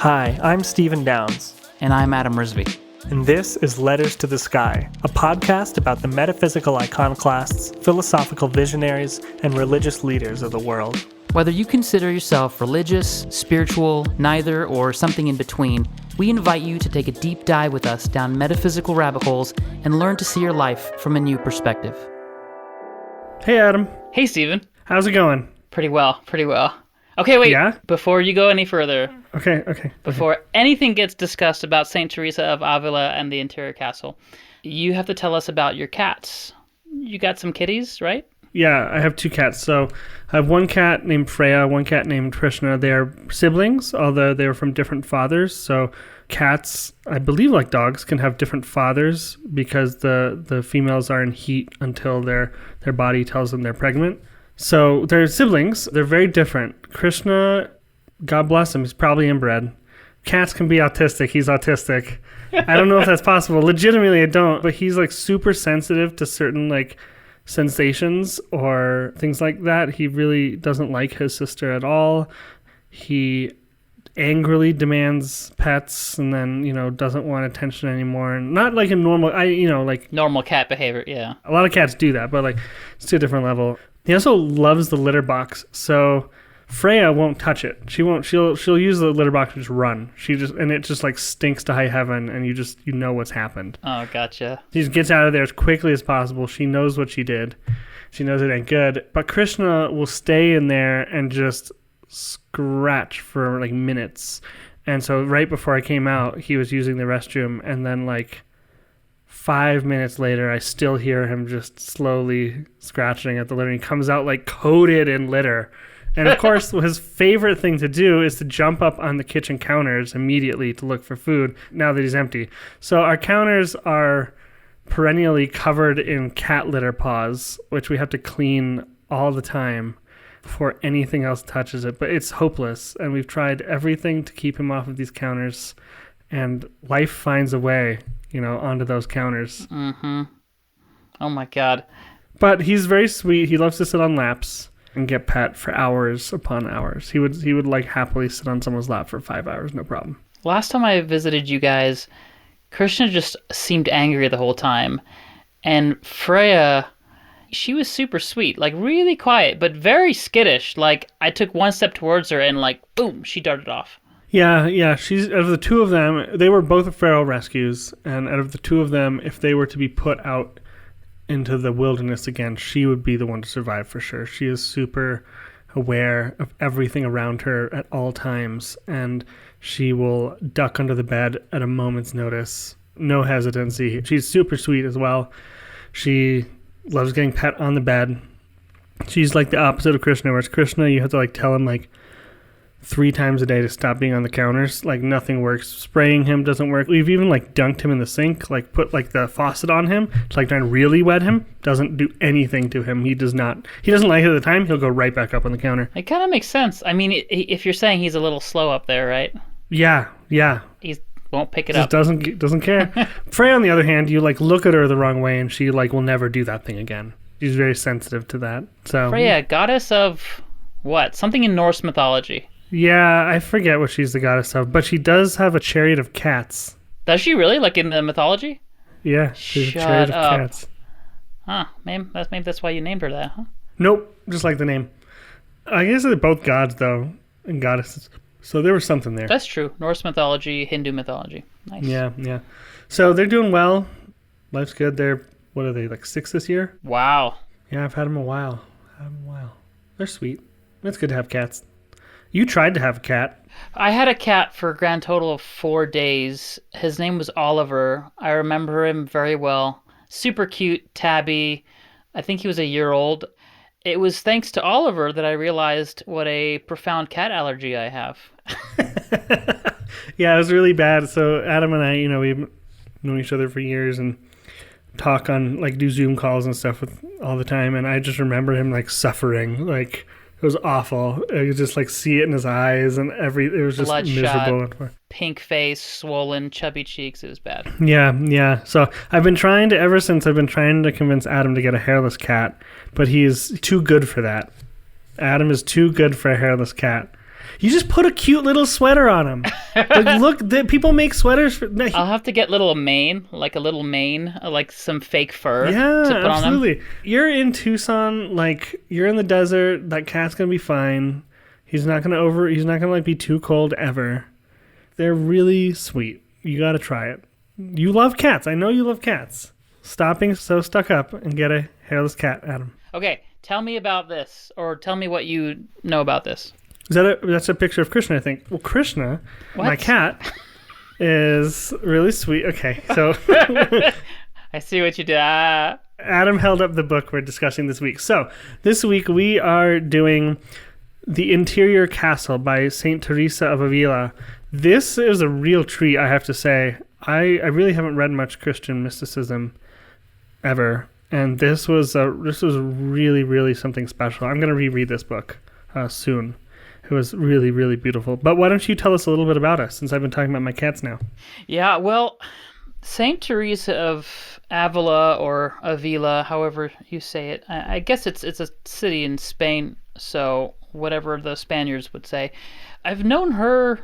Hi, I'm Stephen Downs. And I'm Adam Risby. And this is Letters to the Sky, a podcast about the metaphysical iconoclasts, philosophical visionaries, and religious leaders of the world. Whether you consider yourself religious, spiritual, neither, or something in between, we invite you to take a deep dive with us down metaphysical rabbit holes and learn to see your life from a new perspective. Hey, Adam. Hey, Stephen. How's it going? Pretty well. Okay, wait. Yeah? Before you go any further, Okay. before anything gets discussed about St. Teresa of Avila and the interior castle, you have to tell us about your cats. You got some kitties, right? Yeah, I have two cats. So I have one cat named Freya, one cat named Krishna. They are siblings, although they're from different fathers. So cats, I believe like dogs, can have different fathers because the females are in heat until their body tells them they're pregnant. So they're siblings. They're very different. Krishna, God bless him, he's probably inbred. Cats can be autistic. He's autistic. I don't know if that's possible. Legitimately, I don't. But he's like super sensitive to certain like sensations or things like that. He really doesn't like his sister at all. He angrily demands pets and then, doesn't want attention anymore. And not like a normal, Normal cat behavior, yeah. A lot of cats do that, but like it's to a different level. He also loves the litter box, so Freya won't touch it. She'll use the litter box to just run. And it just like stinks to high heaven, and you know what's happened. Oh, gotcha. She just gets out of there as quickly as possible. She knows what she did. She knows it ain't good. But Krishna will stay in there and just scratch for like minutes. And so right before I came out, he was using the restroom, and then like 5 minutes later, I still hear him just slowly scratching at the litter. He comes out like coated in litter. And of course, his favorite thing to do is to jump up on the kitchen counters immediately to look for food now that he's empty. So our counters are perennially covered in cat litter paws, which we have to clean all the time before anything else touches it. But it's hopeless. And we've tried everything to keep him off of these counters. And life finds a way, onto those counters. Mm-hmm. Oh, my God. But he's very sweet. He loves to sit on laps and get pet for hours upon hours. He would like happily sit on someone's lap for 5 hours, no problem. Last time I visited you guys, Krishna just seemed angry the whole time. And Freya, she was super sweet, like really quiet, but very skittish. Like I took one step towards her and like, boom, she darted off. Yeah. She's out of the two of them, they were both feral rescues. And out of the two of them, if they were to be put out into the wilderness again, she would be the one to survive for sure. She is super aware of everything around her at all times, and she will duck under the bed at a moment's notice. No hesitancy. She's super sweet as well. She loves getting pet on the bed. She's like the opposite of Krishna, whereas Krishna, you have to like tell him like 3 times a day to stop being on the counters. Like nothing works. Spraying him doesn't work. We've even like dunked him in the sink, like put like the faucet on him to like try and really wet him. Doesn't do anything to him. He doesn't like it at the time. He'll go right back up on the counter. It kind of makes sense. I mean, if you're saying he's a little slow up there, right? Yeah. He won't pick it Just up. Doesn't care. Freya, on the other hand, you like look at her the wrong way and she like will never do that thing again. She's very sensitive to that. So Freya, goddess of what? Something in Norse mythology. Yeah, I forget what she's the goddess of, but she does have a chariot of cats. Does she really? Like in the mythology? Yeah, she's a Shut chariot of up. cats. Huh, maybe that's why you named her that, huh? Nope, just like the name. I guess they're both gods, though, and goddesses. So there was something there. That's true. Norse mythology, Hindu mythology. Nice. Yeah. So they're doing well. Life's good. What are they, like 6 this year? Wow. Yeah, I've had them a while. They're sweet. It's good to have cats. You tried to have a cat. I had a cat for a grand total of 4 days. His name was Oliver. I remember him very well. Super cute, tabby. I think he was a year old. It was thanks to Oliver that I realized what a profound cat allergy I have. Yeah, it was really bad. So Adam and I, we've known each other for years and talk on, like, do Zoom calls and stuff all the time. And I just remember him, like, suffering, like... It was awful. I could just like see it in his eyes and it was just miserable. Pink face, swollen, chubby cheeks. It was bad. Yeah. So ever since I've been trying to convince Adam to get a hairless cat, but he's too good for that. Adam is too good for a hairless cat. You just put a cute little sweater on him. Like, look, people make sweaters for... I'll have to get a little mane, like some fake fur Yeah, to put absolutely. on him. You're in Tucson, like, you're in the desert. That cat's gonna be fine. He's not gonna like be too cold ever. They're really sweet. You gotta try it. You love cats. I know you love cats. Stop being so stuck up and get a hairless cat, Adam. Okay, tell me about this, or tell me what you know about this. That's a picture of Krishna, I think. Well, Krishna, my cat, is really sweet. Okay, so I see what you did. Adam held up the book we're discussing this week. So this week we are doing The Interior Castle by St. Teresa of Avila. This is a real treat, I have to say. I really haven't read much Christian mysticism ever, and this was really, really something special. I'm going to reread this book soon. It was really, really beautiful. But why don't you tell us a little bit about us, since I've been talking about my cats now? Yeah, well, St. Teresa of Avila, or Avila, however you say it. I guess it's a city in Spain, so whatever the Spaniards would say. I've known her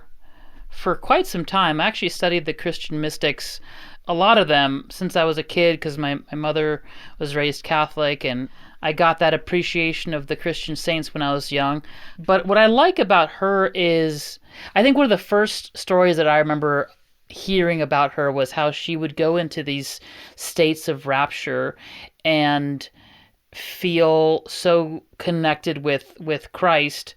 for quite some time. I actually studied the Christian mystics, a lot of them, since I was a kid, because my mother was raised Catholic, and I got that appreciation of the Christian saints when I was young. But what I like about her is, I think one of the first stories that I remember hearing about her was how she would go into these states of rapture and feel so connected with Christ.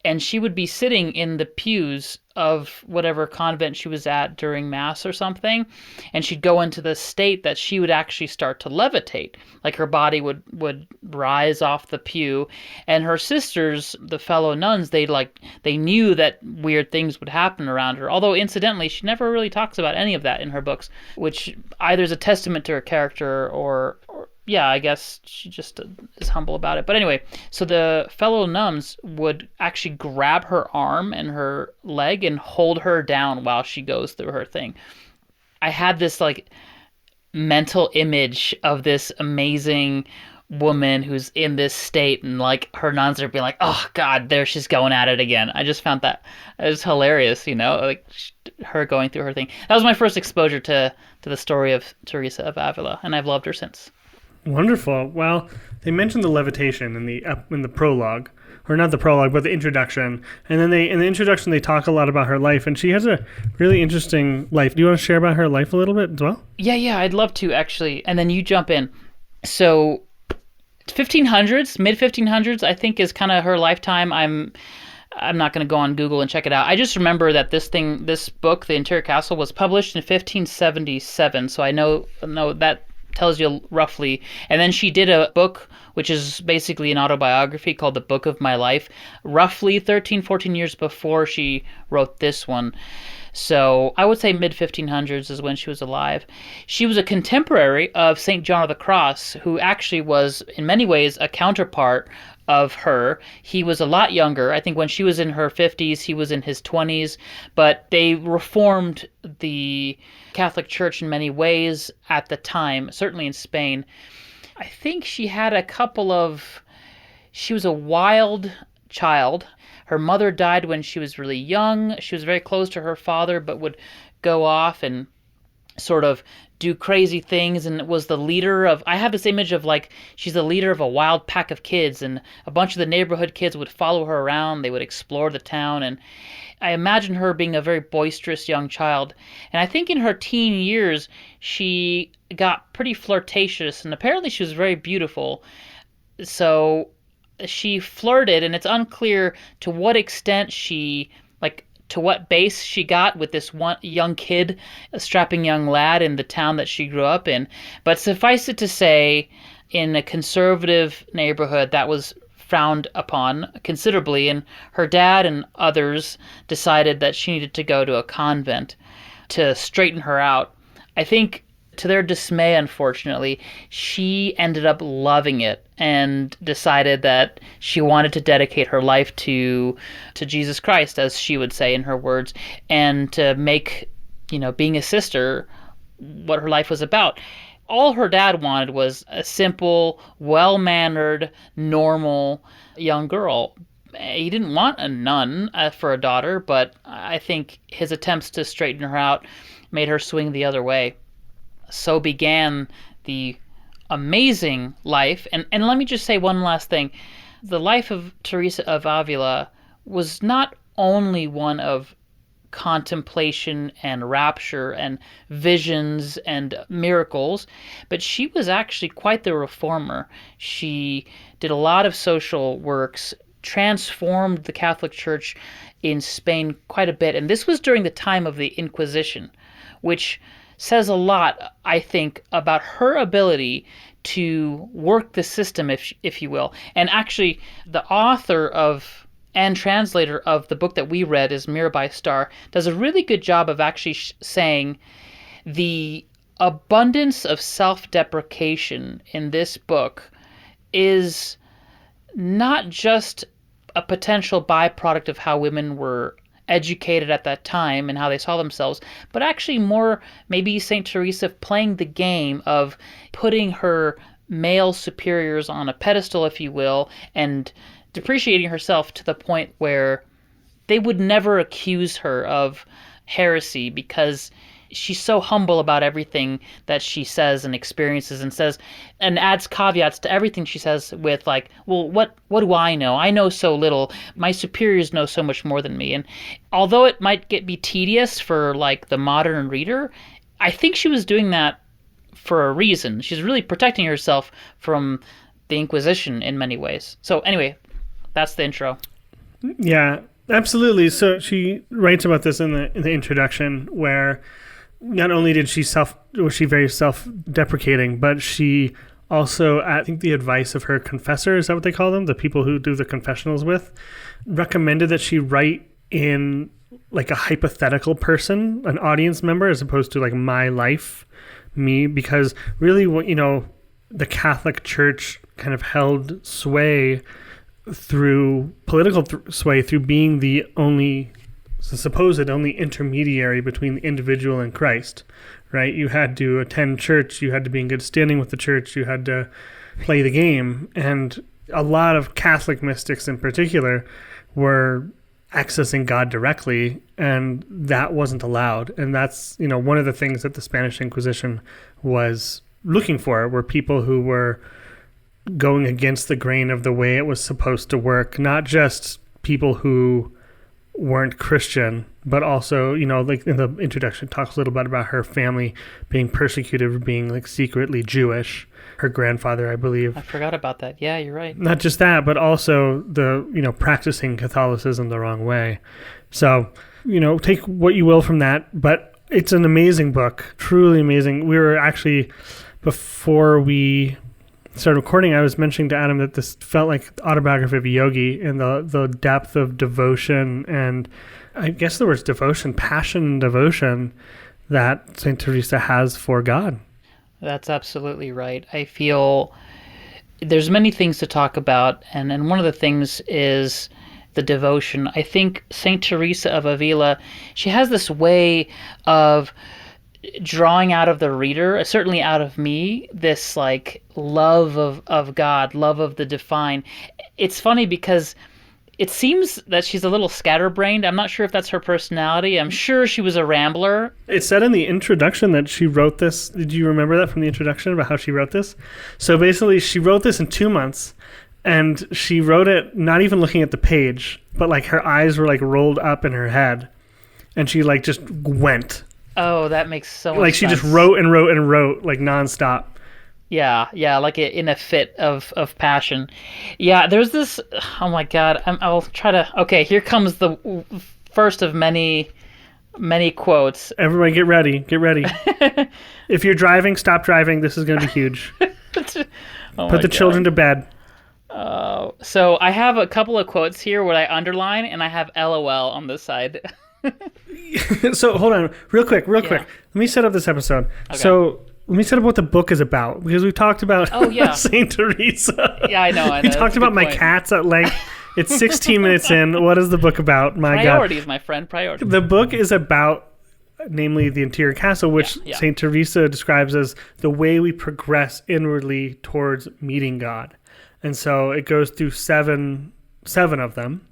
And she would be sitting in the pews of whatever convent she was at during Mass or something, and she'd go into the state that she would actually start to levitate. Like her body would rise off the pew, and her sisters, the fellow nuns, they knew that weird things would happen around her. Although incidentally, she never really talks about any of that in her books, which either is a testament to her character or yeah, I guess she just is humble about it. But anyway, so the fellow nuns would actually grab her arm and her leg and hold her down while she goes through her thing. I had this like mental image of this amazing woman who's in this state, and like her nuns are being like, oh God, there she's going at it again. I just found that it was hilarious, like her going through her thing. That was my first exposure to the story of Teresa of Avila, and I've loved her since. Wonderful. Well, they mentioned the levitation in the prologue, or not the prologue, but the introduction. And then in the introduction they talk a lot about her life, and she has a really interesting life. Do you want to share about her life a little bit as well? Yeah, I'd love to actually. And then you jump in. So 1500s, mid 1500s, I think is kind of her lifetime. I'm not going to go on Google and check it out. I just remember that this book, The Interior Castle, was published in 1577. So I know that tells you roughly. And then she did a book which is basically an autobiography called The Book of My Life, roughly 14 years before she wrote this one. So I would say mid-1500s is when she was alive. She was a contemporary of St. John of the Cross, who actually was in many ways a counterpart of her. He was a lot younger. I think when she was in her 50s, he was in his 20s, but they reformed the Catholic Church in many ways at the time, certainly in Spain. I think she was a wild child. Her mother died when she was really young. She was very close to her father, but would go off and sort of do crazy things, and was the leader of, I have this image of like, she's the leader of a wild pack of kids, and a bunch of the neighborhood kids would follow her around. They would explore the town, and I imagine her being a very boisterous young child. And I think in her teen years, she got pretty flirtatious, and apparently she was very beautiful. So she flirted, and it's unclear to what extent to what base she got with this one young kid, a strapping young lad in the town that she grew up in. But suffice it to say, in a conservative neighborhood, that was frowned upon considerably, and her dad and others decided that she needed to go to a convent to straighten her out. I think, to their dismay, unfortunately, she ended up loving it and decided that she wanted to dedicate her life to Jesus Christ, as she would say in her words, and to make, being a sister what her life was about. All her dad wanted was a simple, well-mannered, normal young girl. He didn't want a nun for a daughter, but I think his attempts to straighten her out made her swing the other way. So began the amazing life. And let me just say one last thing. The life of Teresa of Avila was not only one of contemplation and rapture and visions and miracles, but she was actually quite the reformer. She did a lot of social works, transformed the Catholic Church in Spain quite a bit. And this was during the time of the Inquisition, which says a lot, I think, about her ability to work the system, if you will. And actually, the author of and translator of the book that we read is Mirabai Starr, does a really good job of actually saying the abundance of self-deprecation in this book is not just a potential byproduct of how women were educated at that time and how they saw themselves, but actually more maybe St. Teresa playing the game of putting her male superiors on a pedestal, if you will, and depreciating herself to the point where they would never accuse her of heresy because she's so humble about everything that she says and experiences and says, and adds caveats to everything she says with like, well, what do I know? I know so little. My superiors know so much more than me. And although it might be tedious for like the modern reader, I think she was doing that for a reason. She's really protecting herself from the Inquisition in many ways. So anyway, that's the intro. Yeah, absolutely. So she writes about this in the introduction, where not only was she very self-deprecating, but she also, I think the advice of her confessor, is that what they call them? The people who do the confessionals with, recommended that she write in like a hypothetical person, an audience member, as opposed to like my life, me, because really what, the Catholic Church kind of held sway through political sway through being the supposed only intermediary between the individual and Christ, right? You had to attend church, you had to be in good standing with the church, you had to play the game, and a lot of Catholic mystics in particular were accessing God directly, and that wasn't allowed. And that's, one of the things that the Spanish Inquisition was looking for, were people who were going against the grain of the way it was supposed to work, not just people who weren't Christian, but also, like in the introduction, talks a little bit about her family being persecuted for being like secretly Jewish. Her grandfather, I believe. I forgot about that. Yeah, you're right. Not just that, but also the, practicing Catholicism the wrong way. So, take what you will from that, but it's an amazing book, truly amazing. We were actually, before we started recording, I was mentioning to Adam that this felt like the autobiography of a yogi, and the depth of devotion, and I guess the words devotion, passion and devotion that St. Teresa has for God. That's absolutely right. I feel there's many things to talk about, and one of the things is the devotion. I think St. Teresa of Avila, she has this way of drawing out of the reader, certainly out of me, this like love of God, love of the divine. It's funny because it seems that she's a little scatterbrained. I'm not sure if that's her personality. I'm sure she was a rambler. It said in the introduction that she wrote this. Did you remember that from the introduction about how she wrote this? So basically, she wrote this in 2 months, and she wrote it not even looking at the page, but like her eyes were like rolled up in her head, and she like just went. Oh, that makes so much sense. Like she just wrote and wrote and wrote like nonstop. Yeah, like in a fit of passion. Yeah, there's this, oh my God, I'll try to, okay, here comes the first of many quotes. Everybody get ready. If you're driving, stop driving. This is going to be huge. Put the children to bed. So I have a couple of quotes here where I underline, and I have LOL on this side. So hold on, real quick. Let me set up this episode. Okay. So let me set up what the book is about, because we've talked about St. Teresa. Yeah, I know. We talked about my cats at length. It's 16 minutes in. What is the book about? Priorities, my friend, priorities. The book is about, namely, the interior castle, which St. Teresa describes as the way we progress inwardly towards meeting God. And so it goes through 7 7 of them,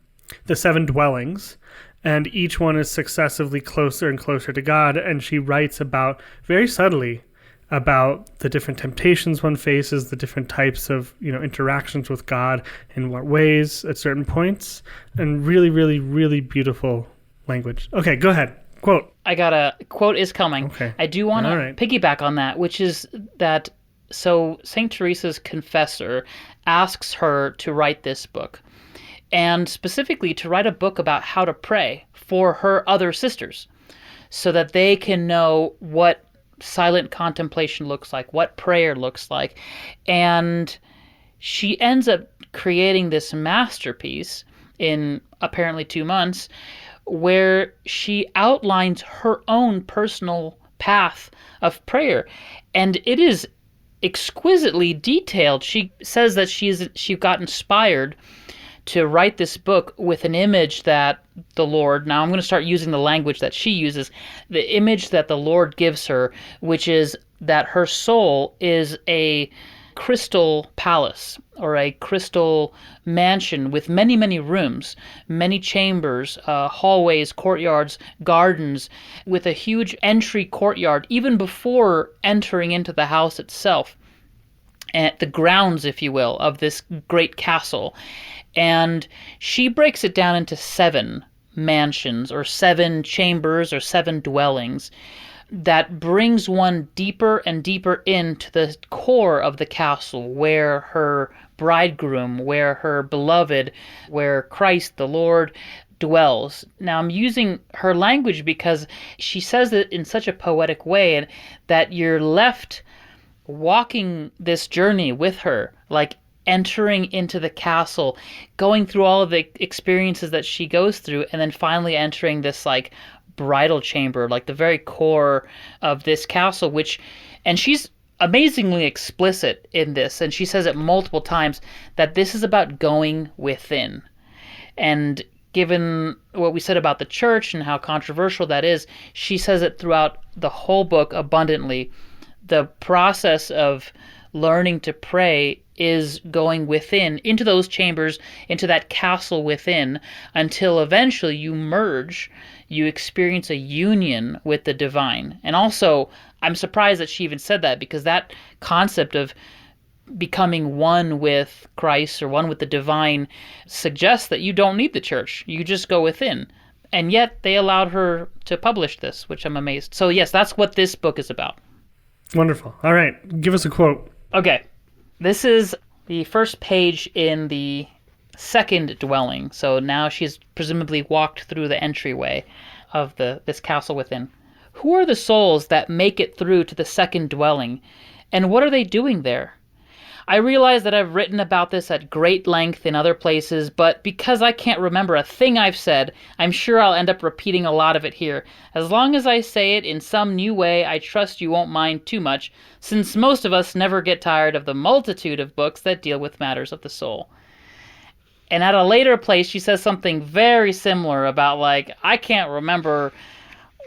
the 7 dwellings, and each one is successively closer and closer to God. And she writes about, very subtly, about the different temptations one faces, the different types of, interactions with God, in what ways at certain points, and really, really, really beautiful language. Okay, go ahead. Quote. I got a quote is coming. Okay. I do want All right. to piggyback on that, which is that, so St. Teresa's confessor asks her to write this book, and specifically to write a book about how to pray for her other sisters, so that they can know what silent contemplation looks like, what prayer looks like. And she ends up creating this masterpiece in apparently 2 months, where she outlines her own personal path of prayer. And it is exquisitely detailed. She says that she got inspired to write this book with an image that the Lord, now I'm going to start using the language that she uses, the image that the Lord gives her, which is that her soul is a crystal palace or a crystal mansion with many, many rooms, many chambers, hallways, courtyards, gardens, with a huge entry courtyard even before entering into the house itself, at the grounds, if you will, of this great castle. And she breaks it down into 7 mansions or 7 chambers or 7 dwellings that brings one deeper and deeper into the core of the castle, where her bridegroom, where her beloved, where Christ the Lord dwells. Now, I'm using her language because she says it in such a poetic way, and that you're left walking this journey with her, like entering into the castle, going through all of the experiences that she goes through, and then finally entering this like bridal chamber, like the very core of this castle, and she's amazingly explicit in this, and she says it multiple times, that this is about going within. And given what we said about the church and how controversial that is, she says it throughout the whole book abundantly. The process of learning to pray is going within, into those chambers, into that castle within, until eventually you merge, you experience a union with the divine. And also, I'm surprised that she even said that, because that concept of becoming one with Christ or one with the divine suggests that you don't need the church. You just go within. And yet they allowed her to publish this, which I'm amazed. So yes, that's what this book is about. Wonderful. All right. Give us a quote. Okay. This is the first page in the 2nd dwelling. So now she's presumably walked through the entryway of this castle within. Who are the souls that make it through to the 2nd dwelling, and what are they doing there? I realize that I've written about this at great length in other places, but because I can't remember a thing I've said, I'm sure I'll end up repeating a lot of it here. As long as I say it in some new way, I trust you won't mind too much, since most of us never get tired of the multitude of books that deal with matters of the soul. And at a later place, she says something very similar about, like, I can't remember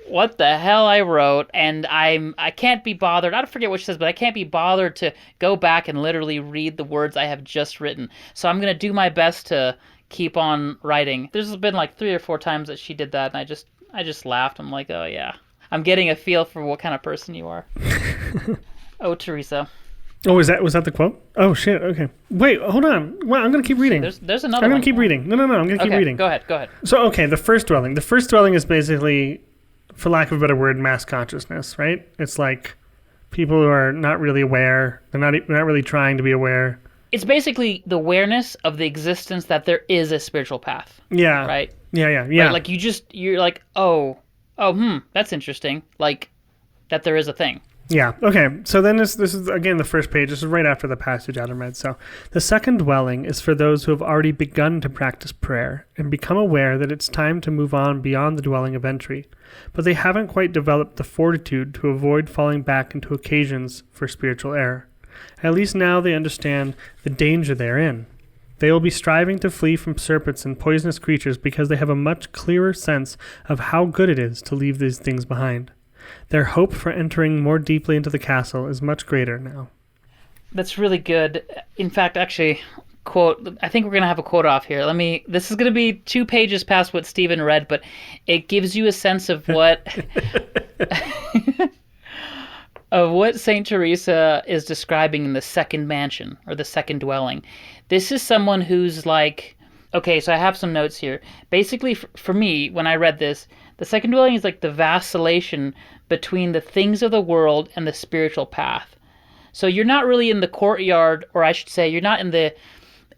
what the hell I wrote, and I can't be bothered. I don't forget what she says, but I can't be bothered to go back and literally read the words I have just written. So I'm going to do my best to keep on writing. There's been like 3 or 4 times that she did that, and I just laughed. I'm like, oh yeah. I'm getting a feel for what kind of person you are. Oh, Teresa. Oh, was that the quote? Oh shit. Okay. Wait, hold on. Well, I'm gonna keep reading. There's another. I'm gonna keep reading. No. I'm gonna keep reading. Go ahead. So, okay, the first dwelling. The first dwelling is basically, for lack of a better word, mass consciousness, right? It's like people who are not really aware. They're not really trying to be aware. It's basically the awareness of the existence that there is a spiritual path. Yeah. Right? Yeah. Right? Like you're like, that's interesting. Like that there is a thing. Yeah. Okay. So then this is, again, the first page. This is right after the passage Adam read. So the 2nd dwelling is for those who have already begun to practice prayer and become aware that it's time to move on beyond the dwelling of entry, but they haven't quite developed the fortitude to avoid falling back into occasions for spiritual error. At least now they understand the danger they're in. They will be striving to flee from serpents and poisonous creatures because they have a much clearer sense of how good it is to leave these things behind. Their hope for entering more deeply into the castle is much greater now. That's really good. In fact, actually, quote. I think we're gonna have a quote off here. This is gonna be 2 pages past what Stephen read, but it gives you a sense of what of what Saint Teresa is describing in the second mansion or the second dwelling. This is someone who's like, okay, so I have some notes here. Basically, for me, when I read this, the second dwelling is like the vacillation between the things of the world and the spiritual path. So you're not really in the courtyard, or I should say, you're not in the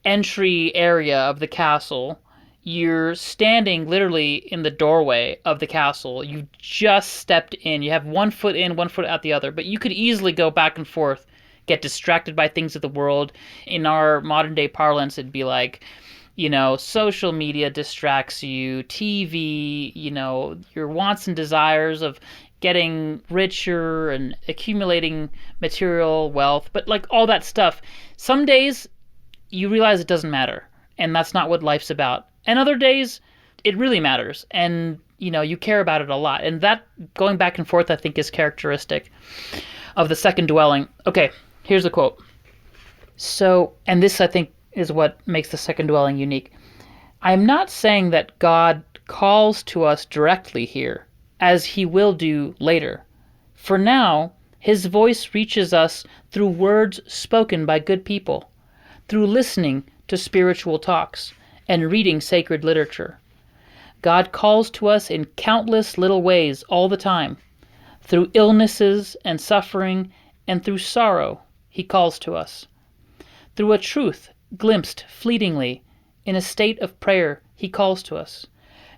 entry area of the castle. You're standing literally in the doorway of the castle. You just stepped in. You have 1 foot in, 1 foot out the other. But you could easily go back and forth, get distracted by things of the world. In our modern day parlance, it'd be like, social media distracts you, TV, your wants and desires of getting richer and accumulating material wealth. But like all that stuff, some days you realize it doesn't matter. And that's not what life's about. And other days, it really matters. And, you care about it a lot. And that going back and forth, I think, is characteristic of the second dwelling. Okay, here's a quote. So, and this, I think, is what makes the second dwelling unique. I am not saying that God calls to us directly here, as he will do later. For now, his voice reaches us through words spoken by good people, through listening to spiritual talks, and reading sacred literature. God calls to us in countless little ways all the time. Through illnesses and suffering and through sorrow, he calls to us. Through a truth glimpsed fleetingly in a state of prayer, he calls to us.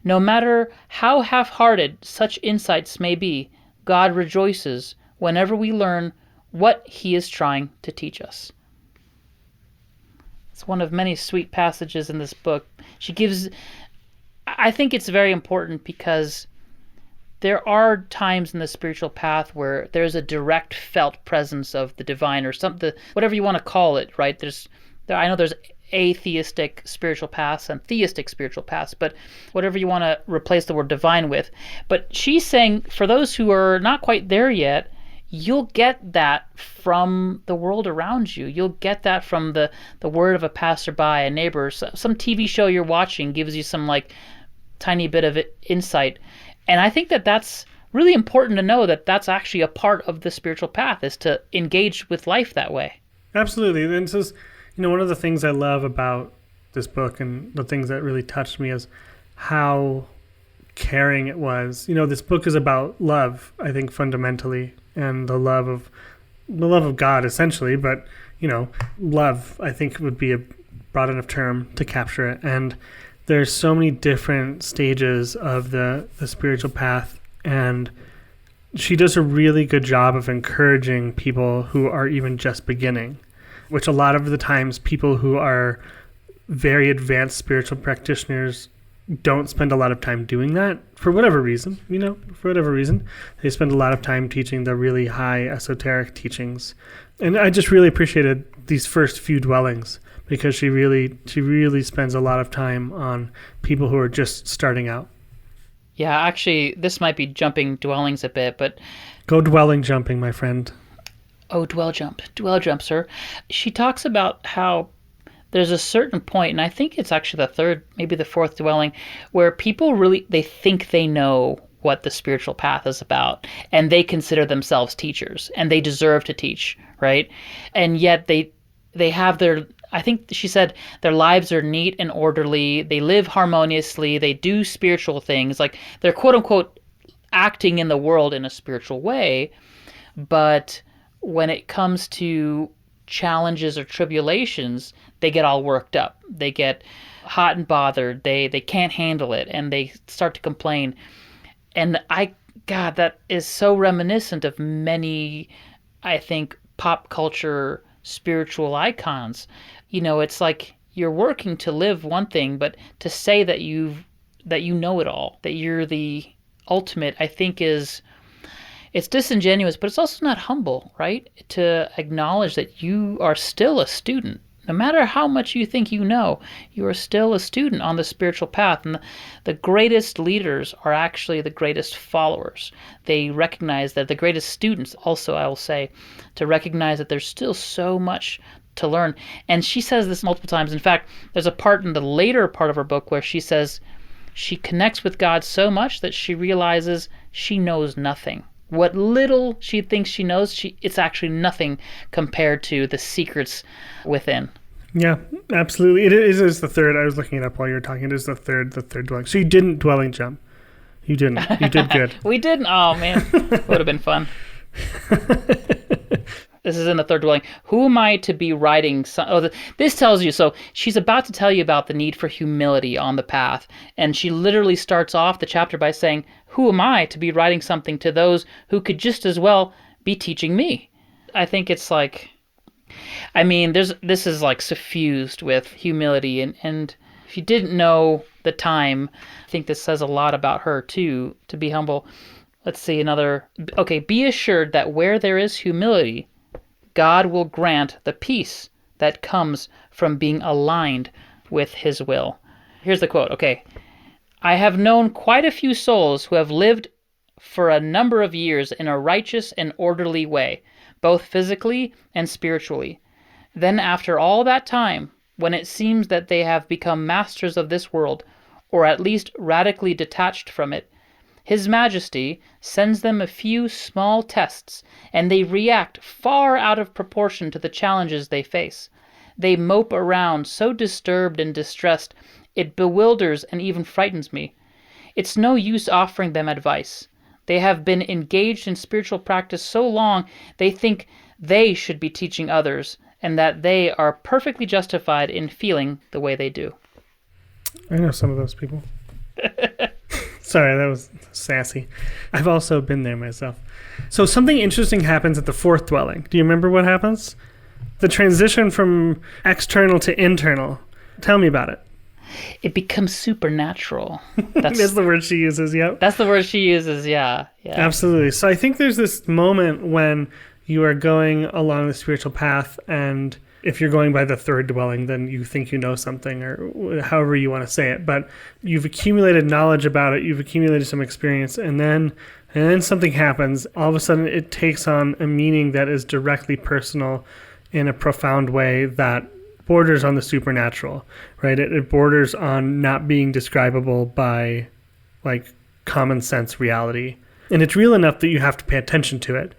No matter how half-hearted such insights may be, God rejoices whenever we learn what he is trying to teach us. It's one of many sweet passages in this book. I think it's very important because there are times in the spiritual path where there's a direct felt presence of the divine or something, whatever you want to call it, right? I know there's atheistic spiritual paths and theistic spiritual paths, but whatever you want to replace the word divine with. But she's saying for those who are not quite there yet, you'll get that from the world around you. You'll get that from the word of a passerby, a neighbor. Some TV show you're watching gives you some like tiny bit of insight. And I think that that's really important to know, that that's actually a part of the spiritual path, is to engage with life that way. Absolutely. And this is, one of the things I love about this book and the things that really touched me is how caring it was. This book is about love, I think, fundamentally, and the love of God, essentially. But, love, I think, would be a broad enough term to capture it. And there's so many different stages of the spiritual path, and she does a really good job of encouraging people who are even just beginning, which a lot of the times people who are very advanced spiritual practitioners don't spend a lot of time doing that for whatever reason. They spend a lot of time teaching the really high esoteric teachings. And I just really appreciated these first few dwellings, because she really spends a lot of time on people who are just starting out. Yeah, actually, this might be jumping dwellings a bit, but... Go dwelling jumping, my friend. Oh, dwell jump, sir. She talks about how there's a certain point, and I think it's actually the third, maybe the fourth dwelling, where people they think they know what the spiritual path is about, and they consider themselves teachers, and they deserve to teach, right? And yet they have I think she said their lives are neat and orderly, they live harmoniously, they do spiritual things, like they're quote-unquote acting in the world in a spiritual way, but when it comes to challenges or tribulations, they get all worked up. They get hot and bothered. They can't handle it, and they start to complain. And God, that is so reminiscent of many, I think, pop culture spiritual icons. It's like you're working to live one thing, but to say that you know it all, that you're the ultimate, I think it's disingenuous, but it's also not humble, right? To acknowledge that you are still a student. No matter how much you think you know, you are still a student on the spiritual path. And the greatest leaders are actually the greatest followers. They recognize that the greatest students also, I will say, to recognize that there's still so much to learn. And she says this multiple times. In fact, there's a part in the later part of her book where she says she connects with God so much that she realizes she knows nothing. What little she thinks she knows, it's actually nothing compared to the secrets within. Yeah, absolutely. It is the third. I was looking it up while you were talking. It is the third dwelling. So you didn't dwelling jump. You didn't. You did good. We didn't. Oh, man. Would have been fun. This is in the third dwelling. Who am I to be writing? This tells you. So she's about to tell you about the need for humility on the path. And she literally starts off the chapter by saying, who am I to be writing something to those who could just as well be teaching me? I think it's like, this is like suffused with humility. And if you didn't know the time, I think this says a lot about her too, to be humble. Let's see another. Okay, be assured that where there is humility, God will grant the peace that comes from being aligned with his will. Here's the quote. Okay. I have known quite a few souls who have lived for a number of years in a righteous and orderly way, both physically and spiritually. Then after all that time, when it seems that they have become masters of this world, or at least radically detached from it, His Majesty sends them a few small tests, and they react far out of proportion to the challenges they face. They mope around so disturbed and distressed, it bewilders and even frightens me. It's no use offering them advice. They have been engaged in spiritual practice so long, they think they should be teaching others, and that they are perfectly justified in feeling the way they do. I know some of those people. Sorry, that was sassy. I've also been there myself. So something interesting happens at the fourth dwelling. Do you remember what happens? The transition from external to internal. Tell me about it. It becomes supernatural. That's the word she uses, yep. That's the word she uses, yeah. Absolutely. So I think there's this moment when you are going along the spiritual path, and if you're going by the third dwelling, then you think you know something, or however you want to say it. But you've accumulated knowledge about it, you've accumulated some experience, and then something happens. All of a sudden, it takes on a meaning that is directly personal in a profound way that borders on the supernatural, right? It borders on not being describable by like common sense reality. And it's real enough that you have to pay attention to it.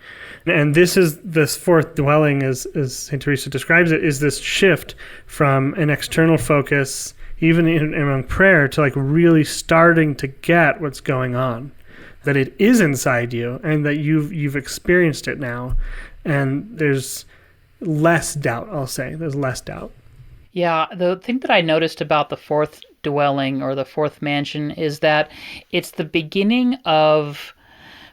And this fourth dwelling, as St. Teresa describes it, is this shift from an external focus, even among prayer, to like really starting to get what's going on, that it is inside you and that you've experienced it now. And there's less doubt, I'll say. There's less doubt. Yeah, the thing that I noticed about the fourth dwelling or the fourth mansion is that it's the beginning of,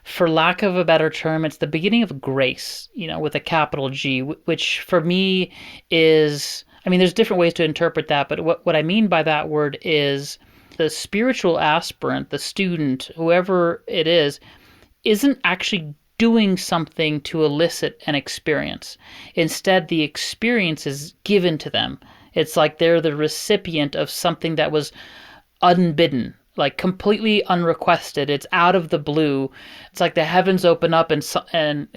for lack of a better term, it's the beginning of grace, with a capital G, which for me is, there's different ways to interpret that, but what I mean by that word is the spiritual aspirant, the student, whoever it is, isn't actually doing something to elicit an experience. Instead, the experience is given to them. It's like they're the recipient of something that was unbidden, like completely unrequested. It's out of the blue. It's like the heavens open up and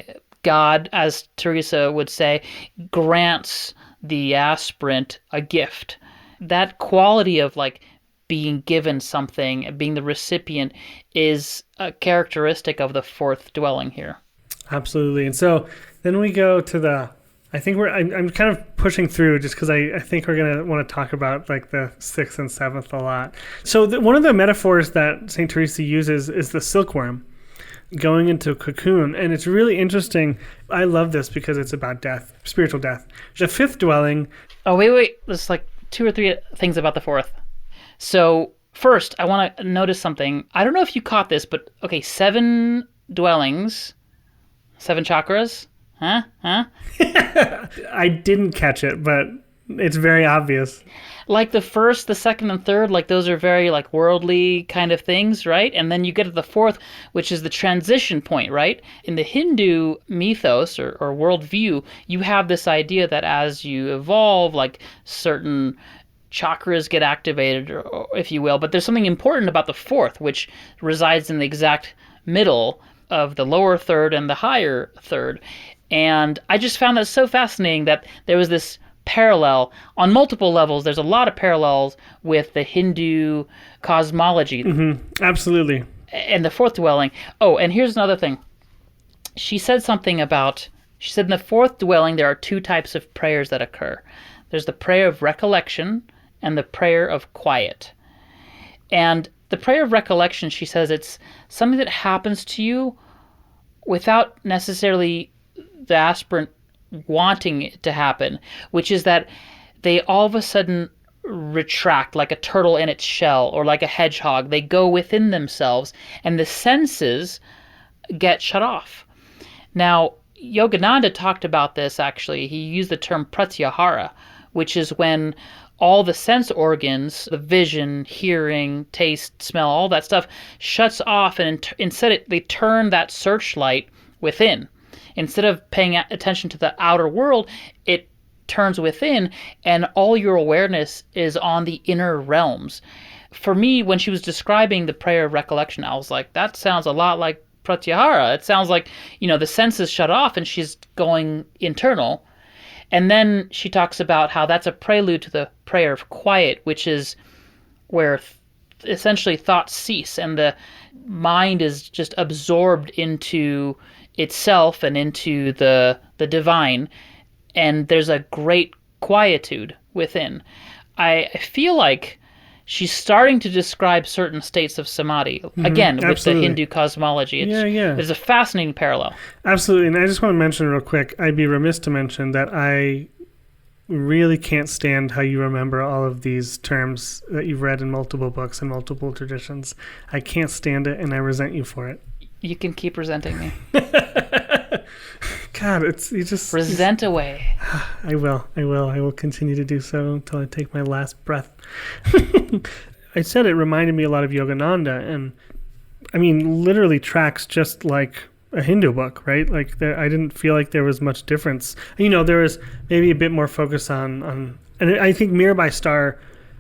God, as Teresa would say, grants the aspirant a gift. That quality of like being given something, being the recipient, is a characteristic of the fourth dwelling here. Absolutely. And so then we go to I'm kind of pushing through just because I think we're going to want to talk about like the sixth and seventh a lot. So one of the metaphors that St. Teresa uses is the silkworm going into a cocoon. And it's really interesting. I love this because it's about death, spiritual death. The fifth dwelling. Oh, wait. There's like 2 or 3 things about the fourth. So first, I want to notice something. I don't know if you caught this, but okay, 7 dwellings, 7 chakras. Huh? I didn't catch it, but it's very obvious. Like the first, the second, and third, like those are very like worldly kind of things, right? And then you get to the fourth, which is the transition point, right? In the Hindu mythos or worldview, you have this idea that as you evolve, like certain chakras get activated, or if you will. But there's something important about the fourth, which resides in the exact middle of the lower third and the higher third. And I just found that so fascinating that there was this parallel on multiple levels. There's a lot of parallels with the Hindu cosmology. Absolutely. And the fourth dwelling. Oh, and here's another thing. She said something about, she said in the fourth dwelling there are two types of prayers that occur. There's the prayer of recollection and the prayer of quiet. And the prayer of recollection, she says, it's something that happens to you without necessarily the aspirant wanting it to happen, which is that they all of a sudden retract like a turtle in its shell or like a hedgehog. They go within themselves and the senses get shut off. Now, Yogananda talked about this actually. He used the term pratyahara, which is when all the sense organs, the vision, hearing, taste, smell, all that stuff shuts off, and instead they turn that searchlight within. Instead of paying attention to the outer world, it turns within, and all your awareness is on the inner realms. For me, when she was describing the prayer of recollection, I was like, that sounds a lot like pratyahara. It sounds like, the senses shut off and she's going internal. And then she talks about how that's a prelude to the prayer of quiet, which is where essentially thoughts cease and the mind is just absorbed into itself and into the divine. And there's a great quietude within. I feel like she's starting to describe certain states of samadhi, again, with absolutely. the Hindu cosmology. There's a fascinating parallel. Absolutely. And I just want to mention real quick, I'd be remiss to mention that I really can't stand how you remember all of these terms that you've read in multiple books and multiple traditions. I can't stand it, and I resent you for it. You can keep resenting me. God, you just... Resent away. I will. I will continue to do so until I take my last breath. I said it reminded me a lot of Yogananda, and I mean, literally tracks just like a Hindu book, right? Like, I didn't feel like there was much difference. There was maybe a bit more focus on and I think Mirabai Starr,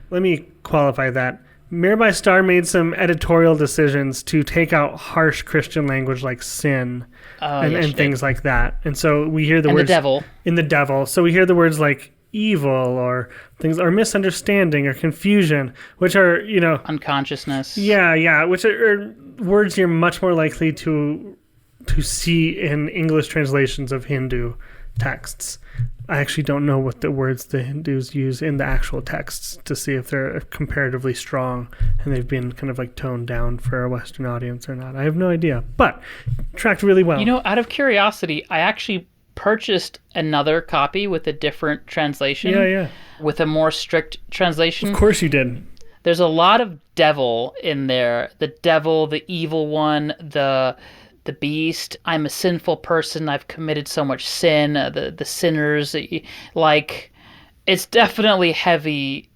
let me qualify that. Mirabai Starr made some editorial decisions to take out harsh Christian language like sin and things like that. And so we hear the words... the devil. In the devil. So we hear the words like evil or things, or misunderstanding or confusion, which are, unconsciousness. Yeah, which are words you're much more likely to see in English translations of Hindu texts. I actually don't know what the words the Hindus use in the actual texts to see if they're comparatively strong and they've been kind of like toned down for a Western audience or not. I have no idea, but tracked really well. Out of curiosity, I actually purchased another copy with a different translation. Yeah. With a more strict translation. Of course you did. There's a lot of devil in there. The devil, the evil one, the beast. I'm a sinful person. I've committed so much sin. The sinners. Like, it's definitely heavy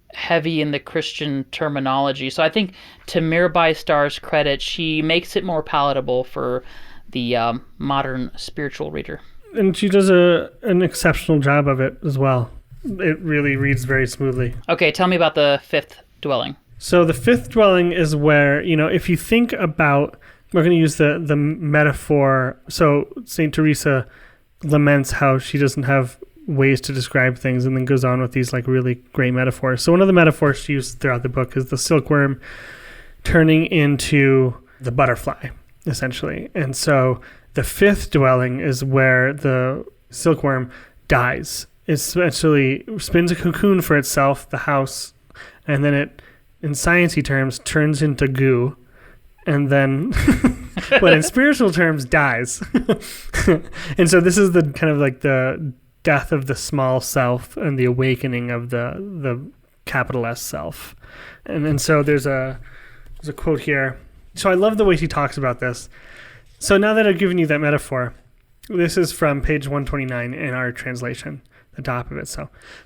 in the Christian terminology. So I think, to Mirabai Starr's credit, she makes it more palatable for the modern spiritual reader. And she does an exceptional job of it as well. It really reads very smoothly. Okay, tell me about the fifth dwelling. So the fifth dwelling is where, if you think about, we're going to use the metaphor. So St. Teresa laments how she doesn't have ways to describe things and then goes on with these like really great metaphors. So one of the metaphors she used throughout the book is the silkworm turning into the butterfly, essentially. And so the fifth dwelling is where the silkworm dies. It essentially spins a cocoon for itself, the house, and then it, in sciencey terms, turns into goo, and then, but in spiritual terms, dies. And so this is the kind of like the death of the small self and the awakening of the capital S self. And so there's a quote here. So I love the way she talks about this. So now that I've given you that metaphor, this is from page 129 in our translation, the top of it.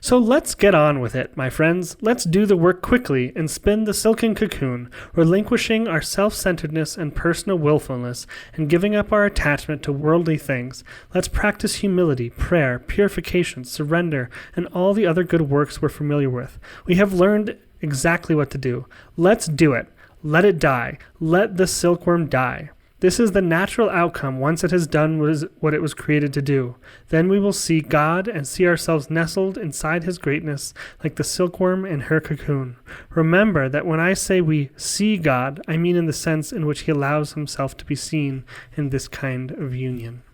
So let's get on with it, my friends. Let's do the work quickly and spin the silken cocoon, relinquishing our self-centeredness and personal willfulness and giving up our attachment to worldly things. Let's practice humility, prayer, purification, surrender, and all the other good works we're familiar with. We have learned exactly what to do. Let's do it. Let it die. Let the silkworm die. This is the natural outcome once it has done what it was created to do. Then we will see God and see ourselves nestled inside his greatness like the silkworm in her cocoon. Remember that when I say we see God, I mean in the sense in which he allows himself to be seen in this kind of union.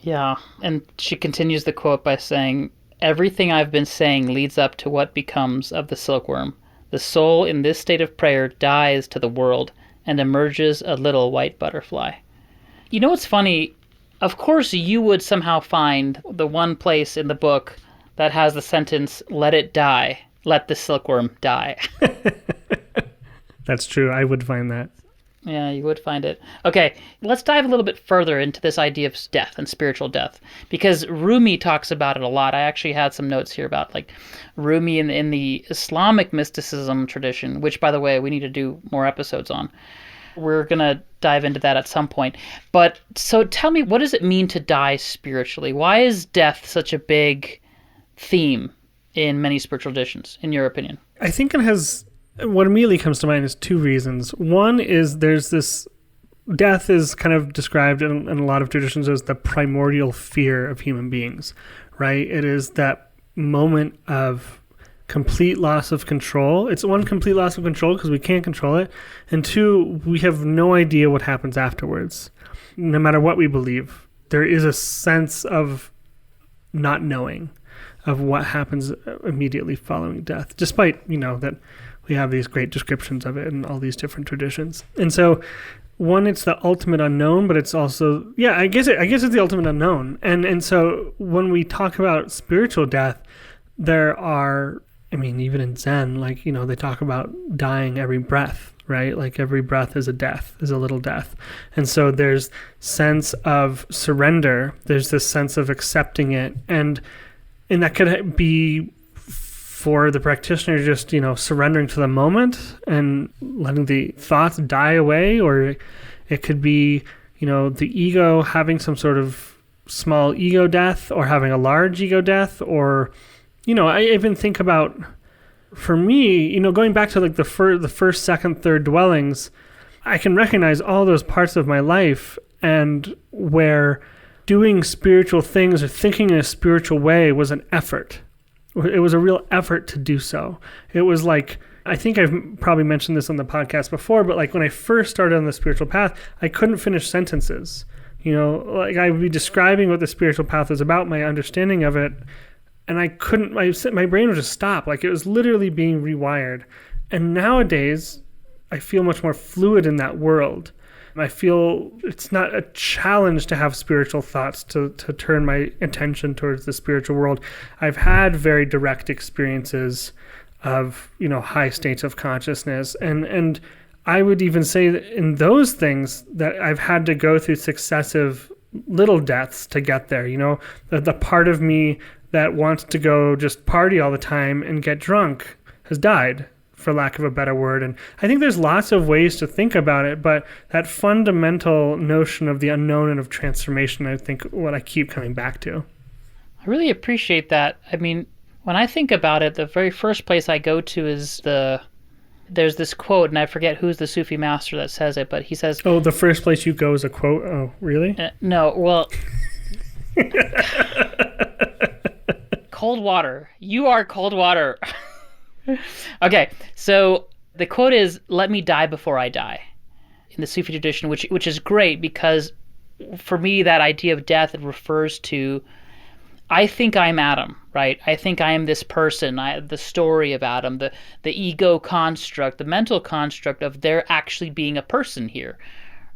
Yeah, and she continues the quote by saying, everything I've been saying leads up to what becomes of the silkworm. The soul in this state of prayer dies to the world and emerges a little white butterfly. You know what's funny? Of course you would somehow find the one place in the book that has the sentence, let it die, let the silkworm die. That's true. I would find that. Yeah, you would find it. Okay, let's dive a little bit further into this idea of death and spiritual death, because Rumi talks about it a lot. I actually had some notes here about like Rumi in the Islamic mysticism tradition, which, by the way, we need to do more episodes on. We're going to dive into that at some point. But so tell me, what does it mean to die spiritually? Why is death such a big theme in many spiritual traditions, in your opinion? I think it has... What immediately comes to mind is two reasons. One is there's this death is kind of described in a lot of traditions as the primordial fear of human beings, right? It is that moment of complete loss of control. It's one, complete loss of control because we can't control it. And two, we have no idea what happens afterwards. No matter what we believe, there is a sense of not knowing of what happens immediately following death, despite, that we have these great descriptions of it in all these different traditions. And so, one, it's the ultimate unknown, but it's also, I guess it's the ultimate unknown. And so when we talk about spiritual death, there are, even in Zen, they talk about dying every breath, right? Like every breath is a death, is a little death. And so there's sense of surrender. There's this sense of accepting it. And that could be for the practitioner just, surrendering to the moment and letting the thoughts die away, or it could be, the ego having some sort of small ego death or having a large ego death, or, I even think about, for me, going back to like the first, second, third dwellings, I can recognize all those parts of my life and where doing spiritual things or thinking in a spiritual way was an effort. It was a real effort to do so. It was like, I think I've probably mentioned this on the podcast before, but like when I first started on the spiritual path, I couldn't finish sentences. Like I would be describing what the spiritual path is about, my understanding of it, and I couldn't, my brain would just stop. Like it was literally being rewired. And nowadays, I feel much more fluid in that world. I feel it's not a challenge to have spiritual thoughts, to turn my attention towards the spiritual world. I've had very direct experiences of, high states of consciousness. And I would even say that in those things that I've had to go through successive little deaths to get there. The part of me that wants to go just party all the time and get drunk has died, for lack of a better word. And I think there's lots of ways to think about it, but that fundamental notion of the unknown and of transformation, I think what I keep coming back to. I really appreciate that. When I think about it, the very first place I go to is there's this quote, and I forget who's the Sufi master that says it, but he says... Oh, the first place you go is a quote? Oh, really? No, well... Cold water. You are cold water. Okay, so the quote is, let me die before I die, in the Sufi tradition, which is great because for me that idea of death, it refers to, I think I'm Adam, right? I think I am this person, the story of Adam, the ego construct, the mental construct of there actually being a person here,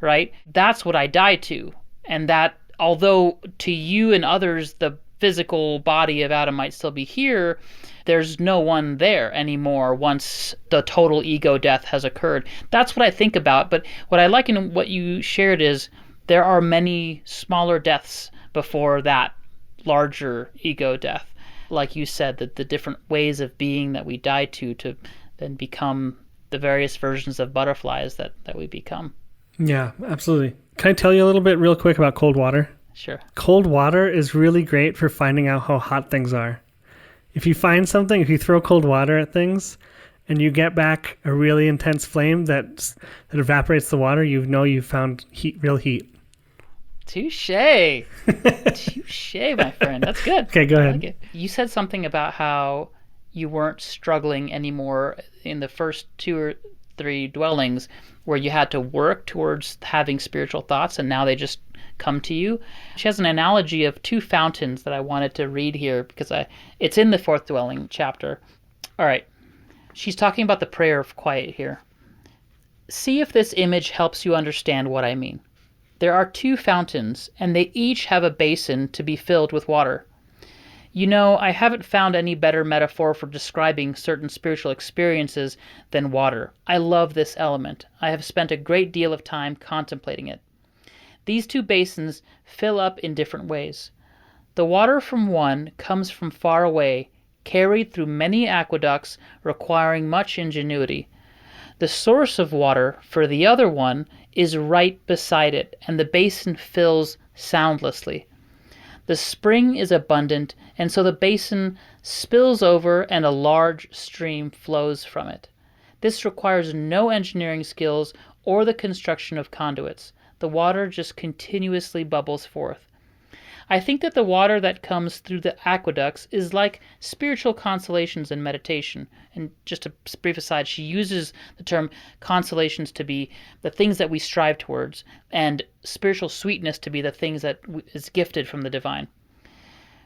right? That's what I die to. And that, although to you and others the physical body of Adam might still be here, there's no one there anymore once the total ego death has occurred. That's what I think about. But what I like in what you shared is there are many smaller deaths before that larger ego death. Like you said, that the different ways of being that we die to then become the various versions of butterflies that we become. Yeah, absolutely. Can I tell you a little bit real quick about cold water? Sure. Cold water is really great for finding out how hot things are. If you find something, if you throw cold water at things and you get back a really intense flame that evaporates the water, you know you've found real heat. Touche. Touche, my friend. That's good. Okay, go ahead. I like it. You said something about how you weren't struggling anymore in the first 2 or 3 dwellings where you had to work towards having spiritual thoughts, and now they just come to you. She has an analogy of 2 fountains that I wanted to read here because it's in the 4th dwelling chapter. All right. She's talking about the prayer of quiet here. See if this image helps you understand what I mean. There are 2 fountains, and they each have a basin to be filled with water. You know, I haven't found any better metaphor for describing certain spiritual experiences than water. I love this element. I have spent a great deal of time contemplating it. These 2 basins fill up in different ways. The water from one comes from far away, carried through many aqueducts, requiring much ingenuity. The source of water for the other one is right beside it, and the basin fills soundlessly. The spring is abundant, and so the basin spills over and a large stream flows from it. This requires no engineering skills or the construction of conduits. The water just continuously bubbles forth. I think that the water that comes through the aqueducts is like spiritual consolations in meditation. And just a brief aside, she uses the term consolations to be the things that we strive towards, and spiritual sweetness to be the things that is gifted from the divine.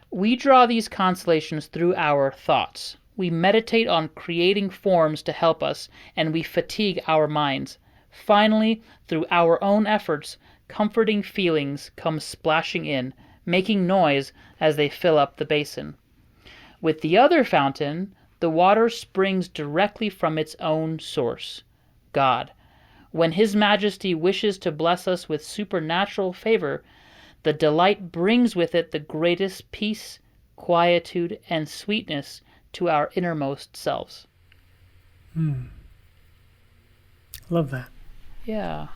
We draw these consolations through our thoughts. We meditate on creating forms to help us, and we fatigue our minds. Finally, through our own efforts, comforting feelings come splashing in, making noise as they fill up the basin. With the other fountain, the water springs directly from its own source, God. When His Majesty wishes to bless us with supernatural favor, the delight brings with it the greatest peace, quietude, and sweetness to our innermost selves. Love that. Yeah.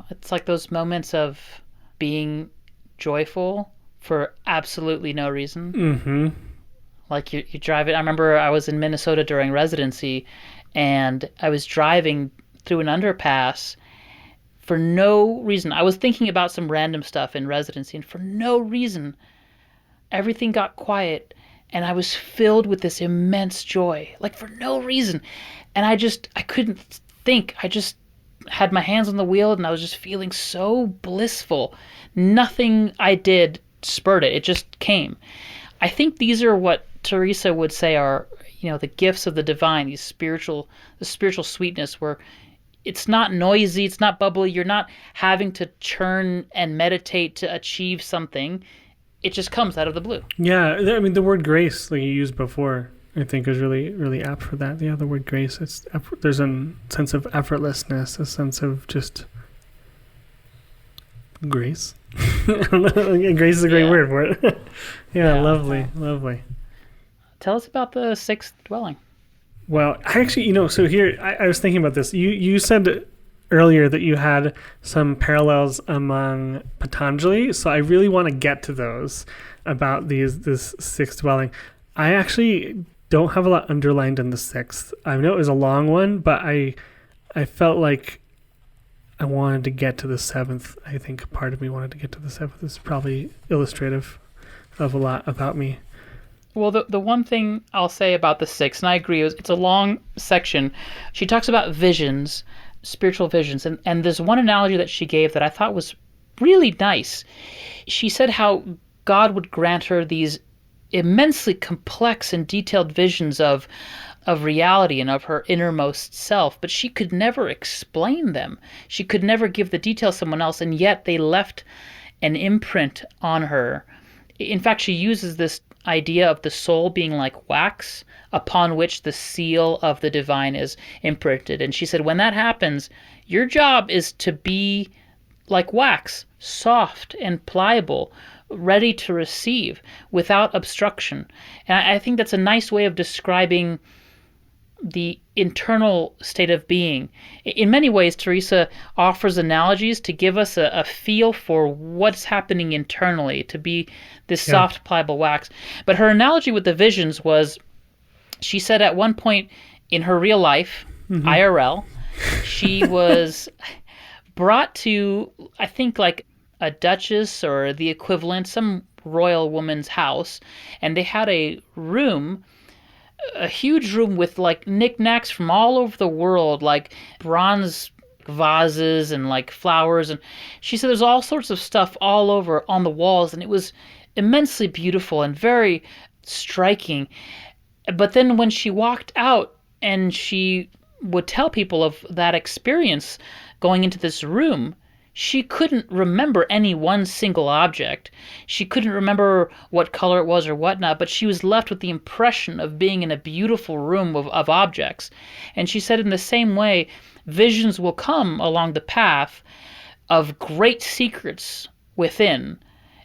It's like those moments of being joyful for absolutely no reason. Mm-hmm. Like you drive it. I remember I was in Minnesota during residency, and I was driving through an underpass for no reason. I was thinking about some random stuff in residency, and for no reason, everything got quiet, and I was filled with this immense joy, like for no reason. And I couldn't think. I just had my hands on the wheel, and I was just feeling so blissful. Nothing I did spurred it. It just came. I think these are what Teresa would say are, the gifts of the divine, the spiritual sweetness, where it's not noisy, it's not bubbly, you're not having to churn and meditate to achieve something. It just comes out of the blue. Yeah, I mean, the word grace, like you used before, I think is really, really apt for that. Yeah, the word grace, there's a sense of effortlessness, a sense of just grace. Grace is a great word for it. Yeah, lovely. Tell us about the 6th dwelling. Well, I actually, so here, I was thinking about this. You said earlier that you had some parallels among Patanjali, so I really want to get to those about this 6th dwelling. I actually don't have a lot underlined in the 6th. I know it was a long one, but I felt like I wanted to get to the 7th. I think part of me wanted to get to the 7th. This is probably illustrative of a lot about me. Well, the one thing I'll say about the 6th, and I agree, it's a long section. She talks about visions, spiritual visions, and there's one analogy that she gave that I thought was really nice. She said how God would grant her these immensely complex and detailed visions of reality and of her innermost self, but she could never explain them. She could never give the details to someone else, and yet they left an imprint on her. In fact, she uses this idea of the soul being like wax upon which the seal of the divine is imprinted. And she said, when that happens, your job is to be like wax, soft and pliable, ready to receive without obstruction. And I think that's a nice way of describing the internal state of being. In many ways, Teresa offers analogies to give us a feel for what's happening internally, to be this soft, pliable wax. But her analogy with the visions was, she said at one point in her real life, IRL, she was brought to, I think, like a duchess or the equivalent, some royal woman's house, and they had a room, a huge room with like knickknacks from all over the world, like bronze vases and like flowers, and she said there's all sorts of stuff all over on the walls, and it was immensely beautiful and very striking. But then when she walked out and she would tell people of that experience going into this room, she couldn't remember any one single object. She couldn't remember what color it was or whatnot, but she was left with the impression of being in a beautiful room of objects. And she said in the same way, visions will come along the path of great secrets within.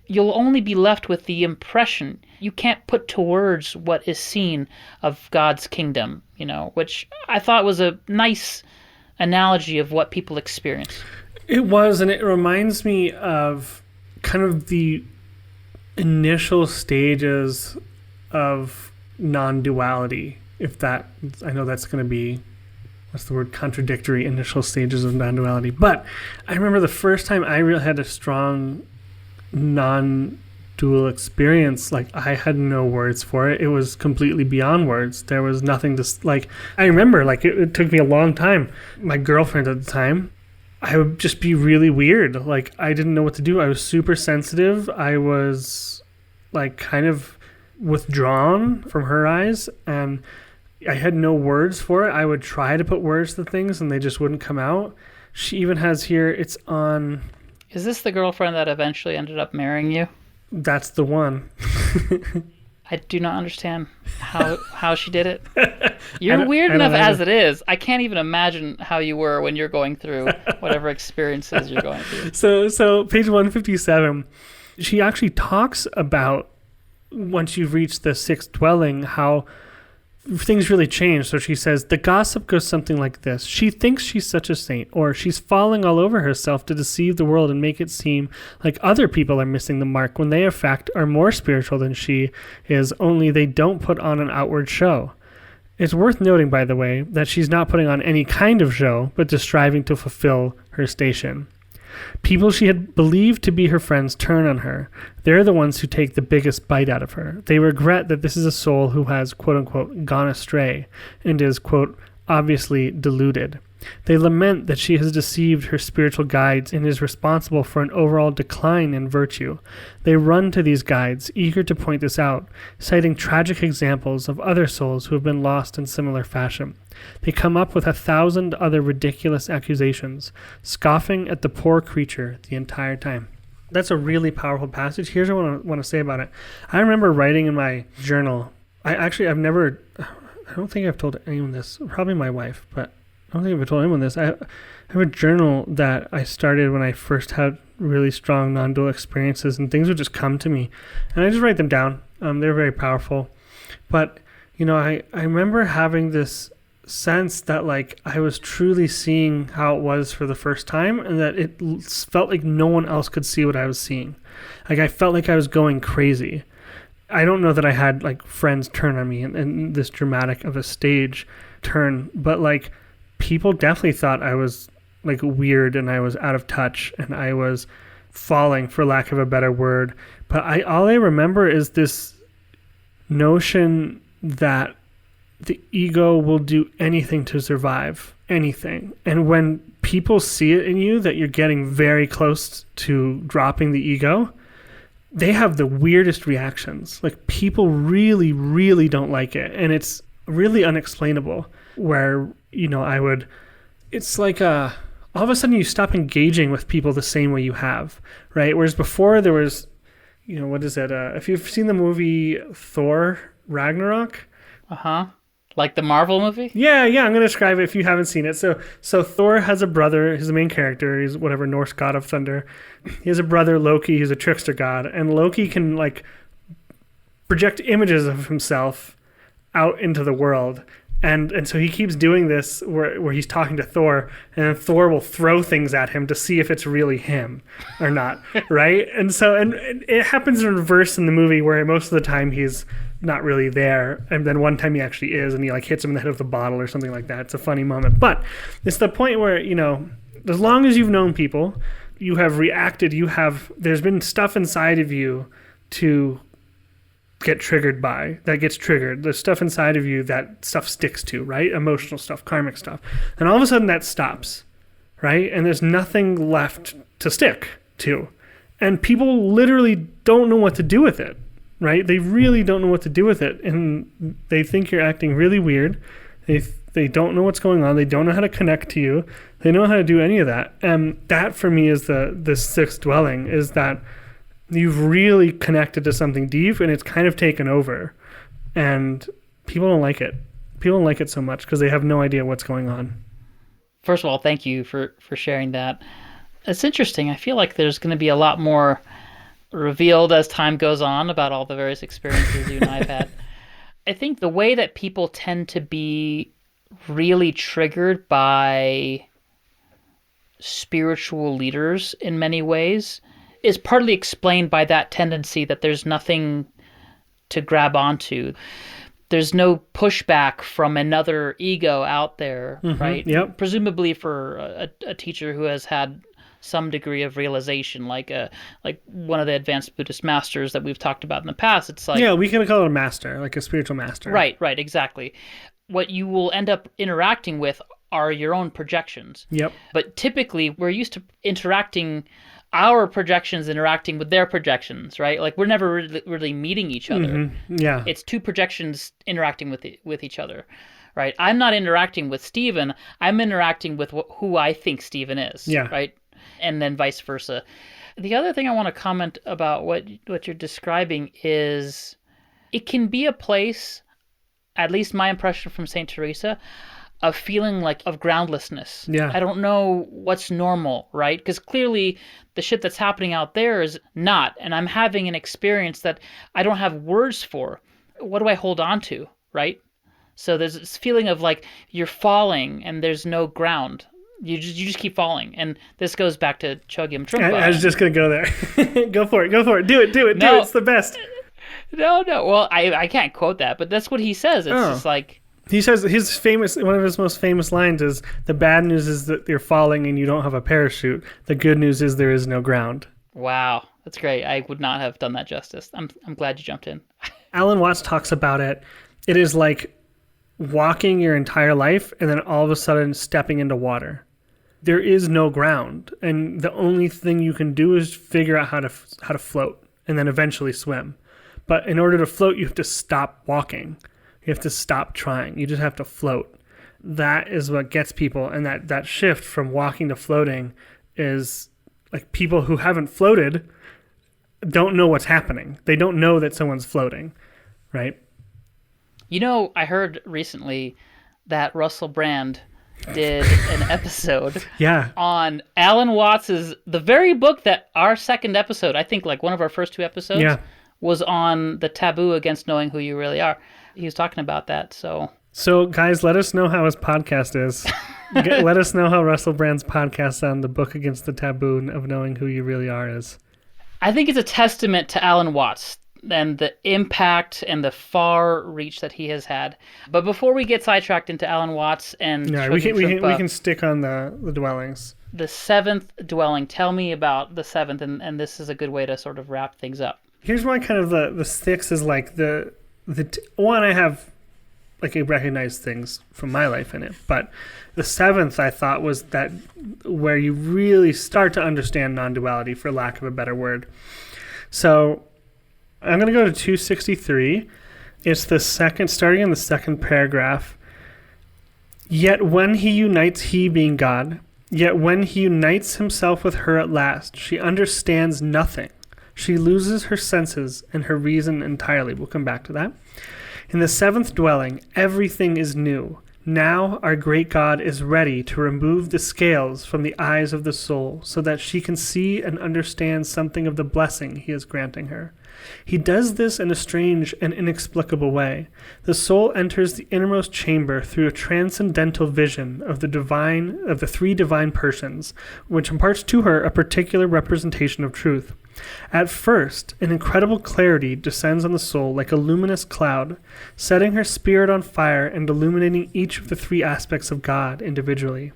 You'll only be left with the impression. You can't put to words what is seen of God's kingdom, which I thought was a nice analogy of what people experience. It was, and it reminds me of kind of the initial stages of non-duality. I know that's going to be, what's the word, contradictory, initial stages of non-duality. But I remember the first time I really had a strong non-dual experience, like I had no words for it. It was completely beyond words. There was nothing to, like, I remember, like, it took me a long time. My girlfriend at the time, I would just be really weird. Like, I didn't know what to do. I was super sensitive. I was, like, kind of withdrawn from her eyes, and I had no words for it. I would try to put words to things, and they just wouldn't come out. She even has here, it's on... Is this the girlfriend that eventually ended up marrying you? That's the one. I do not understand how she did it. You're weird enough as it is. I can't even imagine how you were when you're going through whatever experiences you're going through. So page 157, she actually talks about, once you've reached the sixth dwelling, how things really change. So she says, the gossip goes something like this. She thinks she's such a saint, or she's falling all over herself to deceive the world and make it seem like other people are missing the mark when they, in fact, are more spiritual than she is, only they don't put on an outward show. It's worth noting, by the way, that she's not putting on any kind of show, but just striving to fulfill her station. People she had believed to be her friends turn on her. They're the ones who take the biggest bite out of her. They regret that this is a soul who has, quote-unquote, gone astray and is, quote, obviously deluded. They lament that she has deceived her spiritual guides and is responsible for an overall decline in virtue. They run to these guides, eager to point this out, citing tragic examples of other souls who have been lost in similar fashion. They come up with 1,000 other ridiculous accusations, scoffing at the poor creature the entire time. That's a really powerful passage. Here's what I want to say about it. I remember writing in my journal. I don't think I've told anyone this, probably my wife, but I don't think I've told anyone this. I have a journal that I started when I first had really strong non-dual experiences, and things would just come to me, and I just write them down. They're very powerful. But, I remember having this sense that, like, I was truly seeing how it was for the first time, and that it felt like no one else could see what I was seeing. Like, I felt like I was going crazy. I don't know that I had, like, friends turn on me in this dramatic of a stage turn, but, like, people definitely thought I was, like, weird, and I was out of touch, and I was falling, for lack of a better word. But all I remember is this notion that the ego will do anything to survive, anything. And when people see it in you that you're getting very close to dropping the ego, they have the weirdest reactions. Like, people really, really don't like it. And it's really unexplainable, where, it's like all of a sudden you stop engaging with people the same way you have, right? Whereas before there was, what is it? If you've seen the movie Thor Ragnarok. Like the Marvel movie? Yeah, I'm going to describe it if you haven't seen it. So Thor has a brother. He's the main character. He's whatever, Norse god of thunder. He has a brother, Loki. He's a trickster god. And Loki can, like, project images of himself out into the world. And so he keeps doing this where he's talking to Thor, and then Thor will throw things at him to see if it's really him or not, right? And it happens in reverse in the movie, where most of the time he's not really there. And then one time he actually is, and he like hits him in the head with a bottle or something like that. It's a funny moment. But it's the point where, as long as you've known people, you have reacted, there's been stuff inside of you to get triggered by, that gets triggered. There's stuff inside of you that stuff sticks to, right? Emotional stuff, karmic stuff. And all of a sudden that stops, right? And there's nothing left to stick to. And people literally don't know what to do with it, right? They really don't know what to do with it. And they think you're acting really weird. They don't know what's going on. They don't know how to connect to you. They don't know how to do any of that. And that for me is the sixth dwelling, is that you've really connected to something deep and it's kind of taken over. And people don't like it. People don't like it so much because they have no idea what's going on. First of all, thank you for sharing that. It's interesting. I feel like there's going to be a lot more revealed as time goes on about all the various experiences you and I have had. I think the way that people tend to be really triggered by spiritual leaders in many ways is partly explained by that tendency that there's nothing to grab onto. There's no pushback from another ego out there, right? Yep. Presumably for a teacher who has had some degree of realization, like one of the advanced Buddhist masters that we've talked about in the past. It's like, yeah, we can call it a master, like a spiritual master. Right, exactly. What you will end up interacting with are your own projections. Yep. But typically, we're used to our projections interacting with their projections, right? Like we're never really meeting each other. Mm-hmm. Yeah. It's two projections interacting with each other, right? I'm not interacting with Stephen. I'm interacting with who I think Stephen is, yeah. Right? And then vice versa. The other thing I want to comment about what you're describing is it can be a place, at least my impression from St. Teresa, of feeling like of groundlessness. Yeah. I don't know what's normal, right? Because clearly the shit that's happening out there is not, and I'm having an experience that I don't have words for. What do I hold on to, right? So there's this feeling of like you're falling and there's no ground. You just keep falling. And this goes back to Chogyam Trungpa. I was just going to go there. Go for it. Do it. No. It's the best. No. Well, I can't quote that, but that's what he says. It's just like... He says one of his most famous lines is, the bad news is that you're falling and you don't have a parachute. The good news is there is no ground. Wow. That's great. I would not have done that justice. I'm glad you jumped in. Alan Watts talks about it. It is like walking your entire life and then all of a sudden stepping into water. There is no ground, and the only thing you can do is figure out how to float and then eventually swim. But in order to float, you have to stop walking. You have to stop trying. You just have to float. That is what gets people, and that shift from walking to floating is like people who haven't floated don't know what's happening. They don't know that someone's floating, right? I heard recently that Russell Brand did an episode on Alan Watts's, the very book that our second episode, I think like one of our first two episodes, was on the taboo against knowing who you really are. He was talking about that, So guys, let us know how his podcast is. Let us know how Russell Brand's podcast on the book against the taboo of knowing who you really are is. I think it's a testament to Alan Watts and the impact and the far reach that he has had. But before we get sidetracked into Alan Watts and we can stick on the dwellings. The seventh dwelling. Tell me about the seventh, and this is a good way to sort of wrap things up. Here's why kind of the six is like the one I have like recognized things from my life in it, but the seventh I thought was that where you really start to understand non-duality, for lack of a better word. So I'm going to go to 263. It's the second, starting in the second paragraph. Yet when he unites, he being God, yet when he unites himself with her at last, she understands nothing. She loses her senses and her reason entirely. We'll come back to that. In the seventh dwelling, everything is new. Now our great God is ready to remove the scales from the eyes of the soul so that she can see and understand something of the blessing he is granting her. He does this in a strange and inexplicable way. The soul enters the innermost chamber through a transcendental vision of the three divine persons, which imparts to her a particular representation of truth. At first, an incredible clarity descends on the soul like a luminous cloud, setting her spirit on fire and illuminating each of the three aspects of God individually.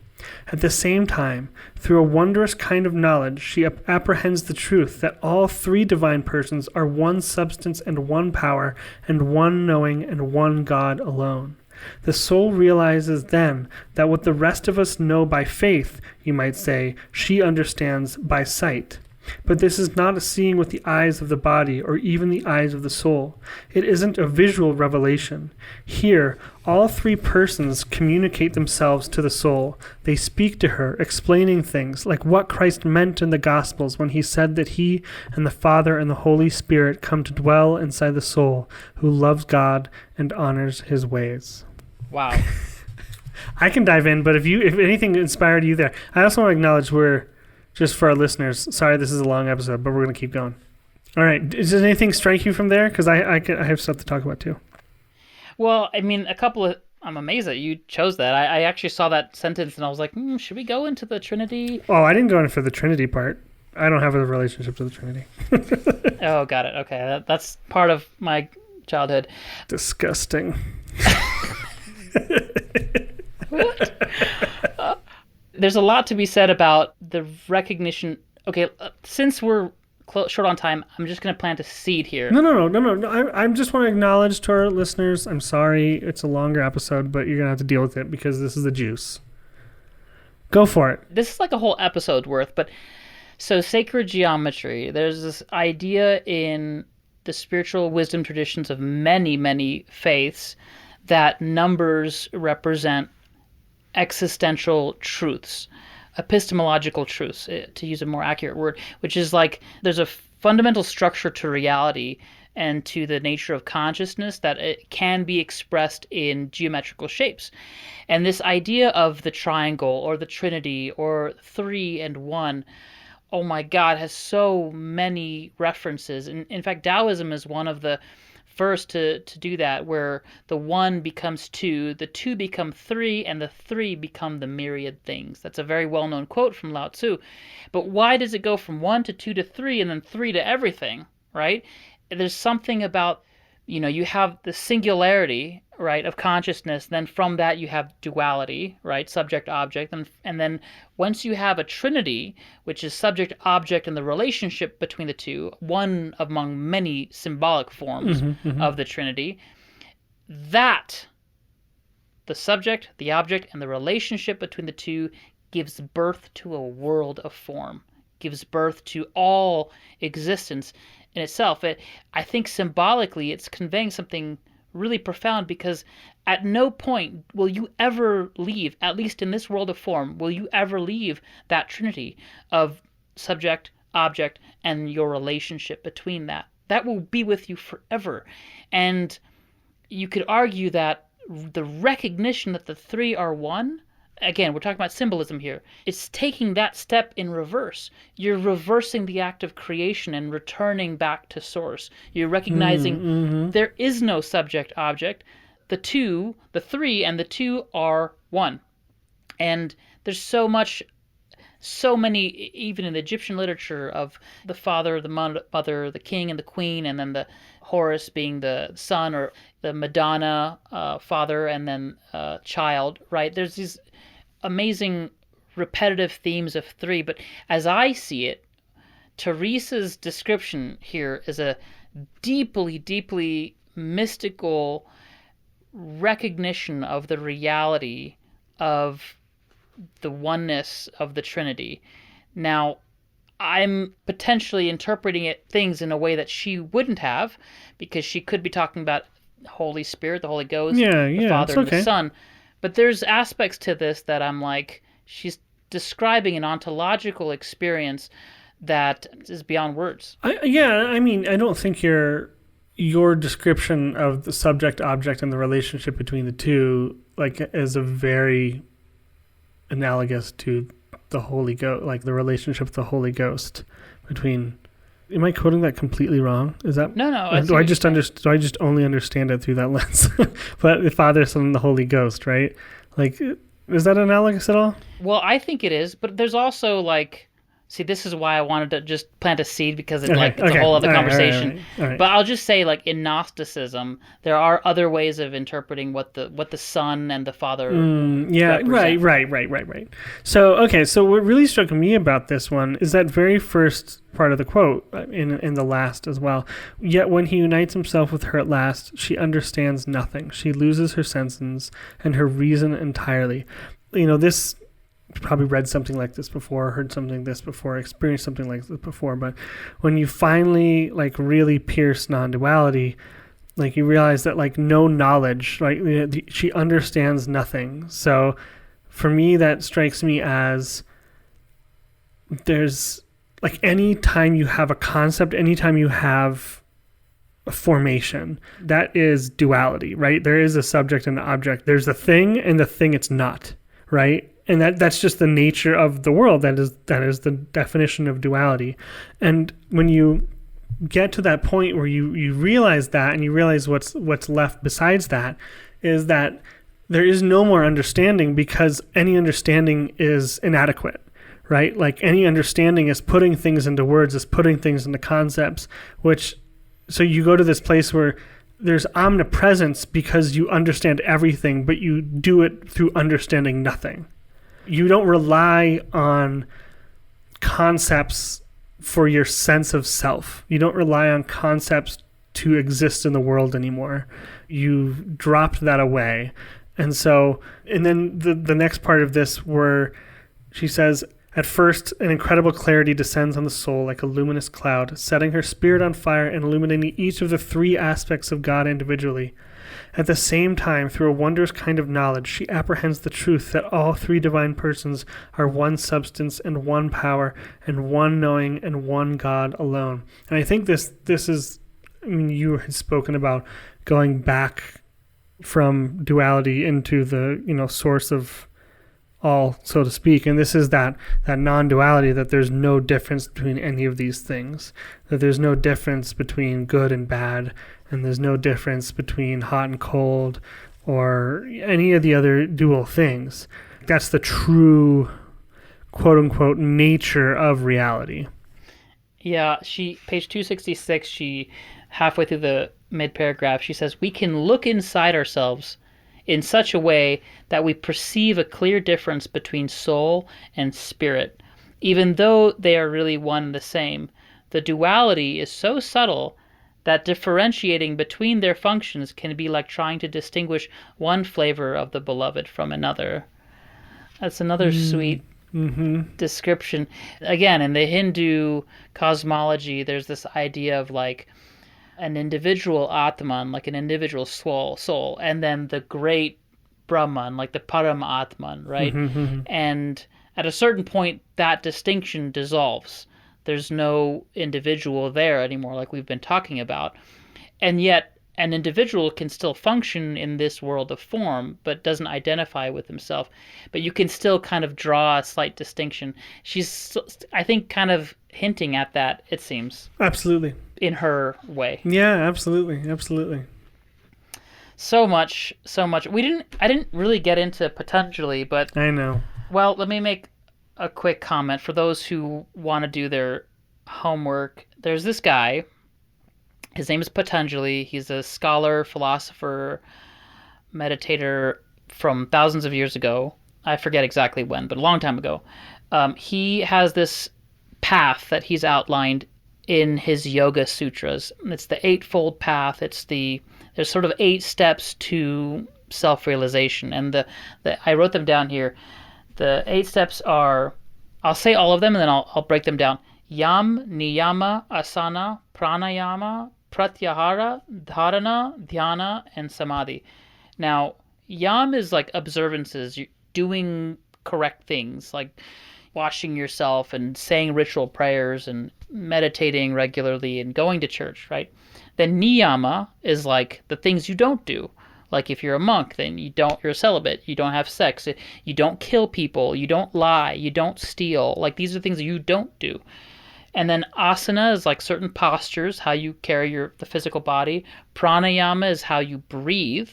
At the same time, through a wondrous kind of knowledge, she apprehends the truth that all three divine persons are one substance and one power and one knowing and one God alone. The soul realizes then that what the rest of us know by faith, you might say, she understands by sight. But this is not a seeing with the eyes of the body or even the eyes of the soul. It isn't a visual revelation. Here, all three persons communicate themselves to the soul. They speak to her, explaining things like what Christ meant in the Gospels when he said that he and the Father and the Holy Spirit come to dwell inside the soul who loves God and honors his ways. Wow. I can dive in, but if anything inspired you there, I also want to acknowledge just for our listeners, sorry this is a long episode, but we're going to keep going. All right. Does anything strike you from there? Because I have stuff to talk about too. Well, I mean, I'm amazed that you chose that. I actually saw that sentence and I was like, should we go into the Trinity? Oh, I didn't go in for the Trinity part. I don't have a relationship to the Trinity. Oh, got it. Okay. That's part of my childhood. Disgusting. What? There's a lot to be said about the recognition. Okay, since we're short on time, I'm just going to plant a seed here. No. I just want to acknowledge to our listeners, I'm sorry it's a longer episode, but you're going to have to deal with it because this is the juice. Go for it. This is like a whole episode worth, but so sacred geometry, there's this idea in the spiritual wisdom traditions of many, many faiths that numbers represent existential truths, epistemological truths, to use a more accurate word, which is like there's a fundamental structure to reality and to the nature of consciousness that it can be expressed in geometrical shapes. And this idea of the triangle or the Trinity or three and one, oh my God, has so many references. And in fact, Taoism is one of the first to do that, where the one becomes two, the two become three, and the three become the myriad things. That's a very well-known quote from Lao Tzu. But why does it go from one to two to three and then three to everything, right? There's something about, you have the singularity, right, of consciousness. Then from that you have duality, right, subject, object. And then once you have a trinity, which is subject, object, and the relationship between the two, one among many symbolic forms of the trinity, that the subject, the object, and the relationship between the two gives birth to a world of form, gives birth to all existence in itself. I think symbolically it's conveying something really profound, because at no point will you ever leave, at least in this world of form, will you ever leave that trinity of subject, object, and your relationship between that. That will be with you forever. And you could argue that the recognition that the three are one, again, we're talking about symbolism here, it's taking that step in reverse. You're reversing the act of creation and returning back to source. You're recognizing there is no subject-object. The three and the two are one. And there's so many, even in the Egyptian literature, of the father, the mother, the king and the queen, and then the Horus being the son, or the Madonna, father, and then child, right? There's these amazing repetitive themes of three, but as I see it, Teresa's description here is a deeply, deeply mystical recognition of the reality of the oneness of the Trinity. Now, I'm potentially interpreting things in a way that she wouldn't have, because she could be talking about Holy Spirit, the Holy Ghost, the Father, and the Son. But there's aspects to this that I'm like, she's describing an ontological experience that is beyond words. I don't think your description of the subject, object, and the relationship between the two, is a very analogous to the Holy Ghost, like the relationship with the Holy Ghost between Am I quoting that completely wrong? Is that No. or do I just do I just only understand it through that lens? But the Father, Son, and the Holy Ghost, right? Like, is that analogous at all? Well, I think it is, but there's also like, see, this is why I wanted to just plant a seed because it's Okay, like it's a whole other all right, conversation. all right. But I'll just say, like in Gnosticism, there are other ways of interpreting what the Son and the Father Yeah, represent. right. So what really struck me about this one is that very first part of the quote in the last as well. Yet when he unites himself with her at last, she understands nothing. She loses her senses and her reason entirely. This probably read something like this before, heard something like this before, experienced something like this before, but when you finally like really pierce non-duality, like you realize that like no knowledge, like she understands nothing. So for me, that strikes me as there's like any time you have a concept, anytime you have a formation, that is duality, right? There is a subject and an object. There's the thing and the thing it's not, right? And that's just the nature of the world. That is the definition of duality. And when you get to that point where you realize that, and you realize what's left besides that, is that there is no more understanding, because any understanding is inadequate, right? Like any understanding is putting things into words, is putting things into concepts, so you go to this place where there's omnipresence because you understand everything, but you do it through understanding nothing. You don't rely on concepts for your sense of self. You don't rely on concepts to exist in the world anymore. You've dropped that away. And then the next part of this, where she says, at first, an incredible clarity descends on the soul like a luminous cloud, setting her spirit on fire and illuminating each of the three aspects of God individually. At the same time, through a wondrous kind of knowledge, she apprehends the truth that all three divine persons are one substance and one power and one knowing and one God alone. And I think this is, you had spoken about going back from duality into the, source of all, so to speak. And this is that non-duality, that there's no difference between any of these things, that there's no difference between good and bad, and there's no difference between hot and cold or any of the other dual things. That's the true, quote-unquote, nature of reality. Yeah, page 266, she, halfway through the mid-paragraph, she says, we can look inside ourselves in such a way that we perceive a clear difference between soul and spirit, even though they are really one and the same. The duality is so subtle that differentiating between their functions can be like trying to distinguish one flavor of the beloved from another. That's another sweet description. Again, in the Hindu cosmology, there's this idea of like an individual Atman, like an individual soul, and then the great Brahman, like the Param Atman, right? And at a certain point, that distinction dissolves. There's no individual there anymore, like we've been talking about. And yet, an individual can still function in this world of form, but doesn't identify with himself. But you can still kind of draw a slight distinction. She's, I think, kind of hinting at that, it seems. Absolutely. In her way. Yeah, absolutely. So much. I didn't really get into Patanjali, but I know. Well, let me make a quick comment for those who want to do their homework. There's this guy. His name is Patanjali. He's a scholar, philosopher, meditator from thousands of years ago. I forget exactly when, but a long time ago. He has this path that he's outlined in his Yoga Sutras. It's the Eightfold Path. There's sort of 8 steps to self-realization, and I wrote them down here. The 8 steps are, I'll say all of them and then I'll break them down. Yam, Niyama, Asana, Pranayama, Pratyahara, Dharana, Dhyana, and Samadhi. Now, Yam is like observances, doing correct things, like washing yourself and saying ritual prayers and meditating regularly and going to church, right? Then Niyama is like the things you don't do. Like if you're a monk, then you're a celibate, you don't have sex, you don't kill people, you don't lie, you don't steal. Like these are things you don't do. And then asana is like certain postures, how you carry the physical body. Pranayama is how you breathe.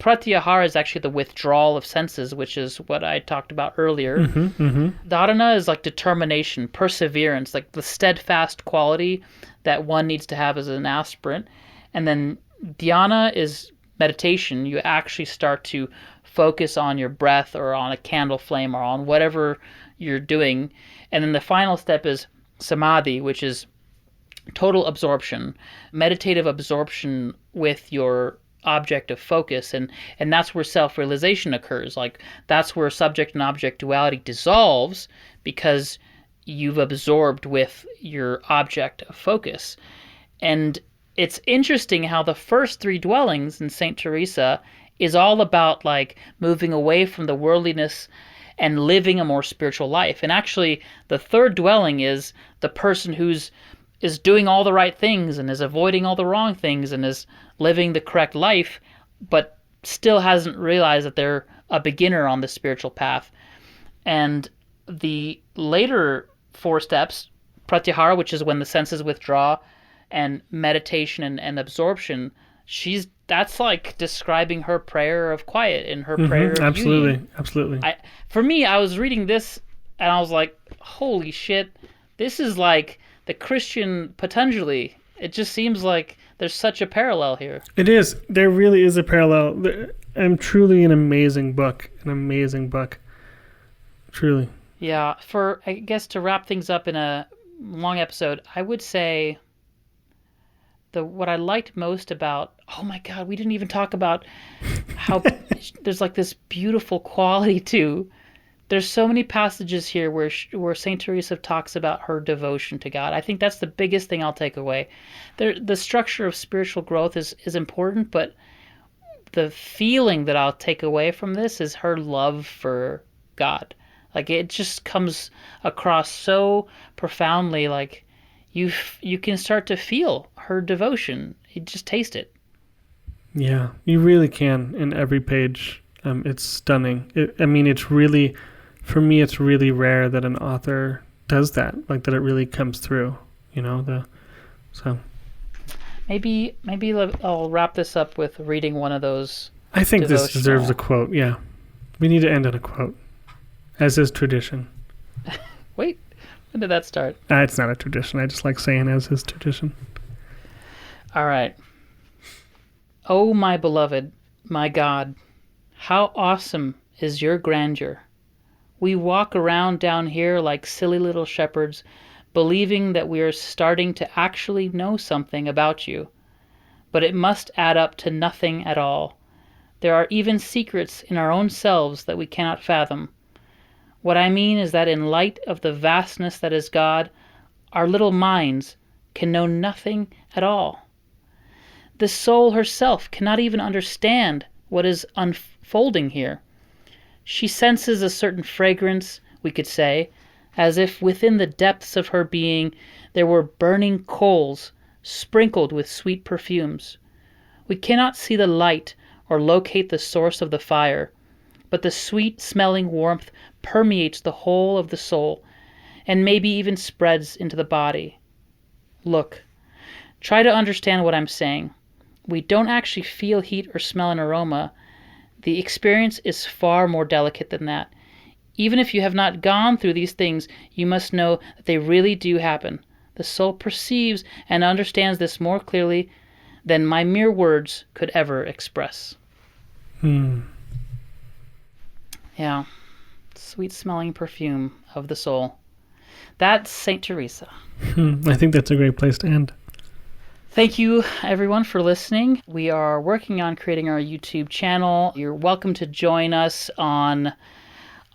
Pratyahara is actually the withdrawal of senses, which is what I talked about earlier. Dharana is like determination, perseverance, like the steadfast quality that one needs to have as an aspirant. And then dhyana is meditation. You actually start to focus on your breath or on a candle flame or on whatever you're doing. And then the final step is samadhi, which is total absorption, meditative absorption with your object of focus, and that's where self-realization occurs. Like, that's where subject and object duality dissolves, because you've absorbed with your object of focus. And it's interesting how the first three dwellings in Saint Teresa is all about like moving away from the worldliness and living a more spiritual life. And actually the third dwelling is the person is doing all the right things and is avoiding all the wrong things and is living the correct life, but still hasn't realized that they're a beginner on the spiritual path. And the later four steps, pratyahara, which is when the senses withdraw, and meditation and absorption, that's like describing her prayer of quiet and her prayer of union. Absolutely. For me, I was reading this and I was like, holy shit, this is like the Christian Patanjali. It just seems like there's such a parallel here. It is. There really is a parallel. And truly an amazing book. Truly. Yeah. I guess to wrap things up in a long episode, I would say what I liked most about, oh my God, we didn't even talk about how there's like this beautiful quality to. There's so many passages here where Saint Teresa talks about her devotion to God. I think that's the biggest thing I'll take away. The structure of spiritual growth is important, but the feeling that I'll take away from this is her love for God. Like, it just comes across so profoundly. Like, you can start to feel her devotion. You just taste it. Yeah, you really can. In every page, it's stunning. It's really. For me, it's really rare that an author does that, like that it really comes through, so. Maybe I'll wrap this up with reading one of those. I think this deserves a quote, yeah. We need to end on a quote, as is tradition. Wait, when did that start? It's not a tradition. I just like saying as is tradition. All right. Oh, my beloved, my God, how awesome is your grandeur. We walk around down here like silly little shepherds, believing that we are starting to actually know something about you. But it must add up to nothing at all. There are even secrets in our own selves that we cannot fathom. What I mean is that in light of the vastness that is God, our little minds can know nothing at all. The soul herself cannot even understand what is unfolding here. She senses a certain fragrance, we could say, as if within the depths of her being there were burning coals sprinkled with sweet perfumes. We cannot see the light or locate the source of the fire, but the sweet-smelling warmth permeates the whole of the soul, and maybe even spreads into the body. Look, try to understand what I'm saying. We don't actually feel heat or smell an aroma. The experience is far more delicate than that. Even if you have not gone through these things, you must know that they really do happen. The soul perceives and understands this more clearly than my mere words could ever express. Yeah. Sweet-smelling perfume of the soul. That's Saint Teresa. I think that's a great place to end. Thank you, everyone, for listening. We are working on creating our YouTube channel. You're welcome to join us on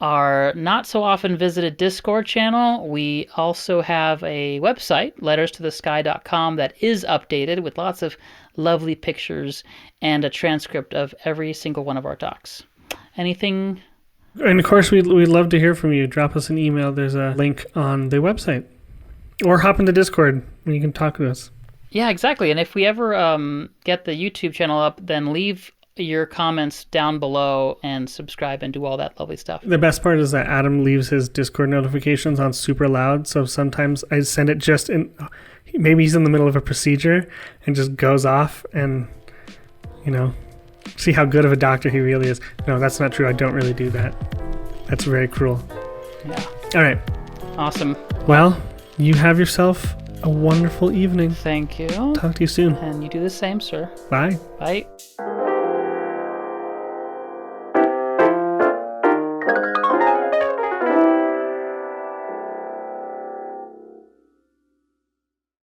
our not-so-often visited Discord channel. We also have a website, letterstothesky.com, that is updated with lots of lovely pictures and a transcript of every single one of our talks. Anything? And, of course, we'd love to hear from you. Drop us an email. There's a link on the website. Or hop into Discord and you can talk to us. Yeah, exactly. And if we ever get the YouTube channel up, then leave your comments down below and subscribe and do all that lovely stuff. The best part is that Adam leaves his Discord notifications on super loud, so sometimes I send it just in, maybe he's in the middle of a procedure and just goes off and, see how good of a doctor he really is. No, that's not true. I don't really do that. That's very cruel. Yeah. All right. Awesome. Well, you have yourself a wonderful evening. Thank you. Talk to you soon. And you do the same, sir. Bye. Bye.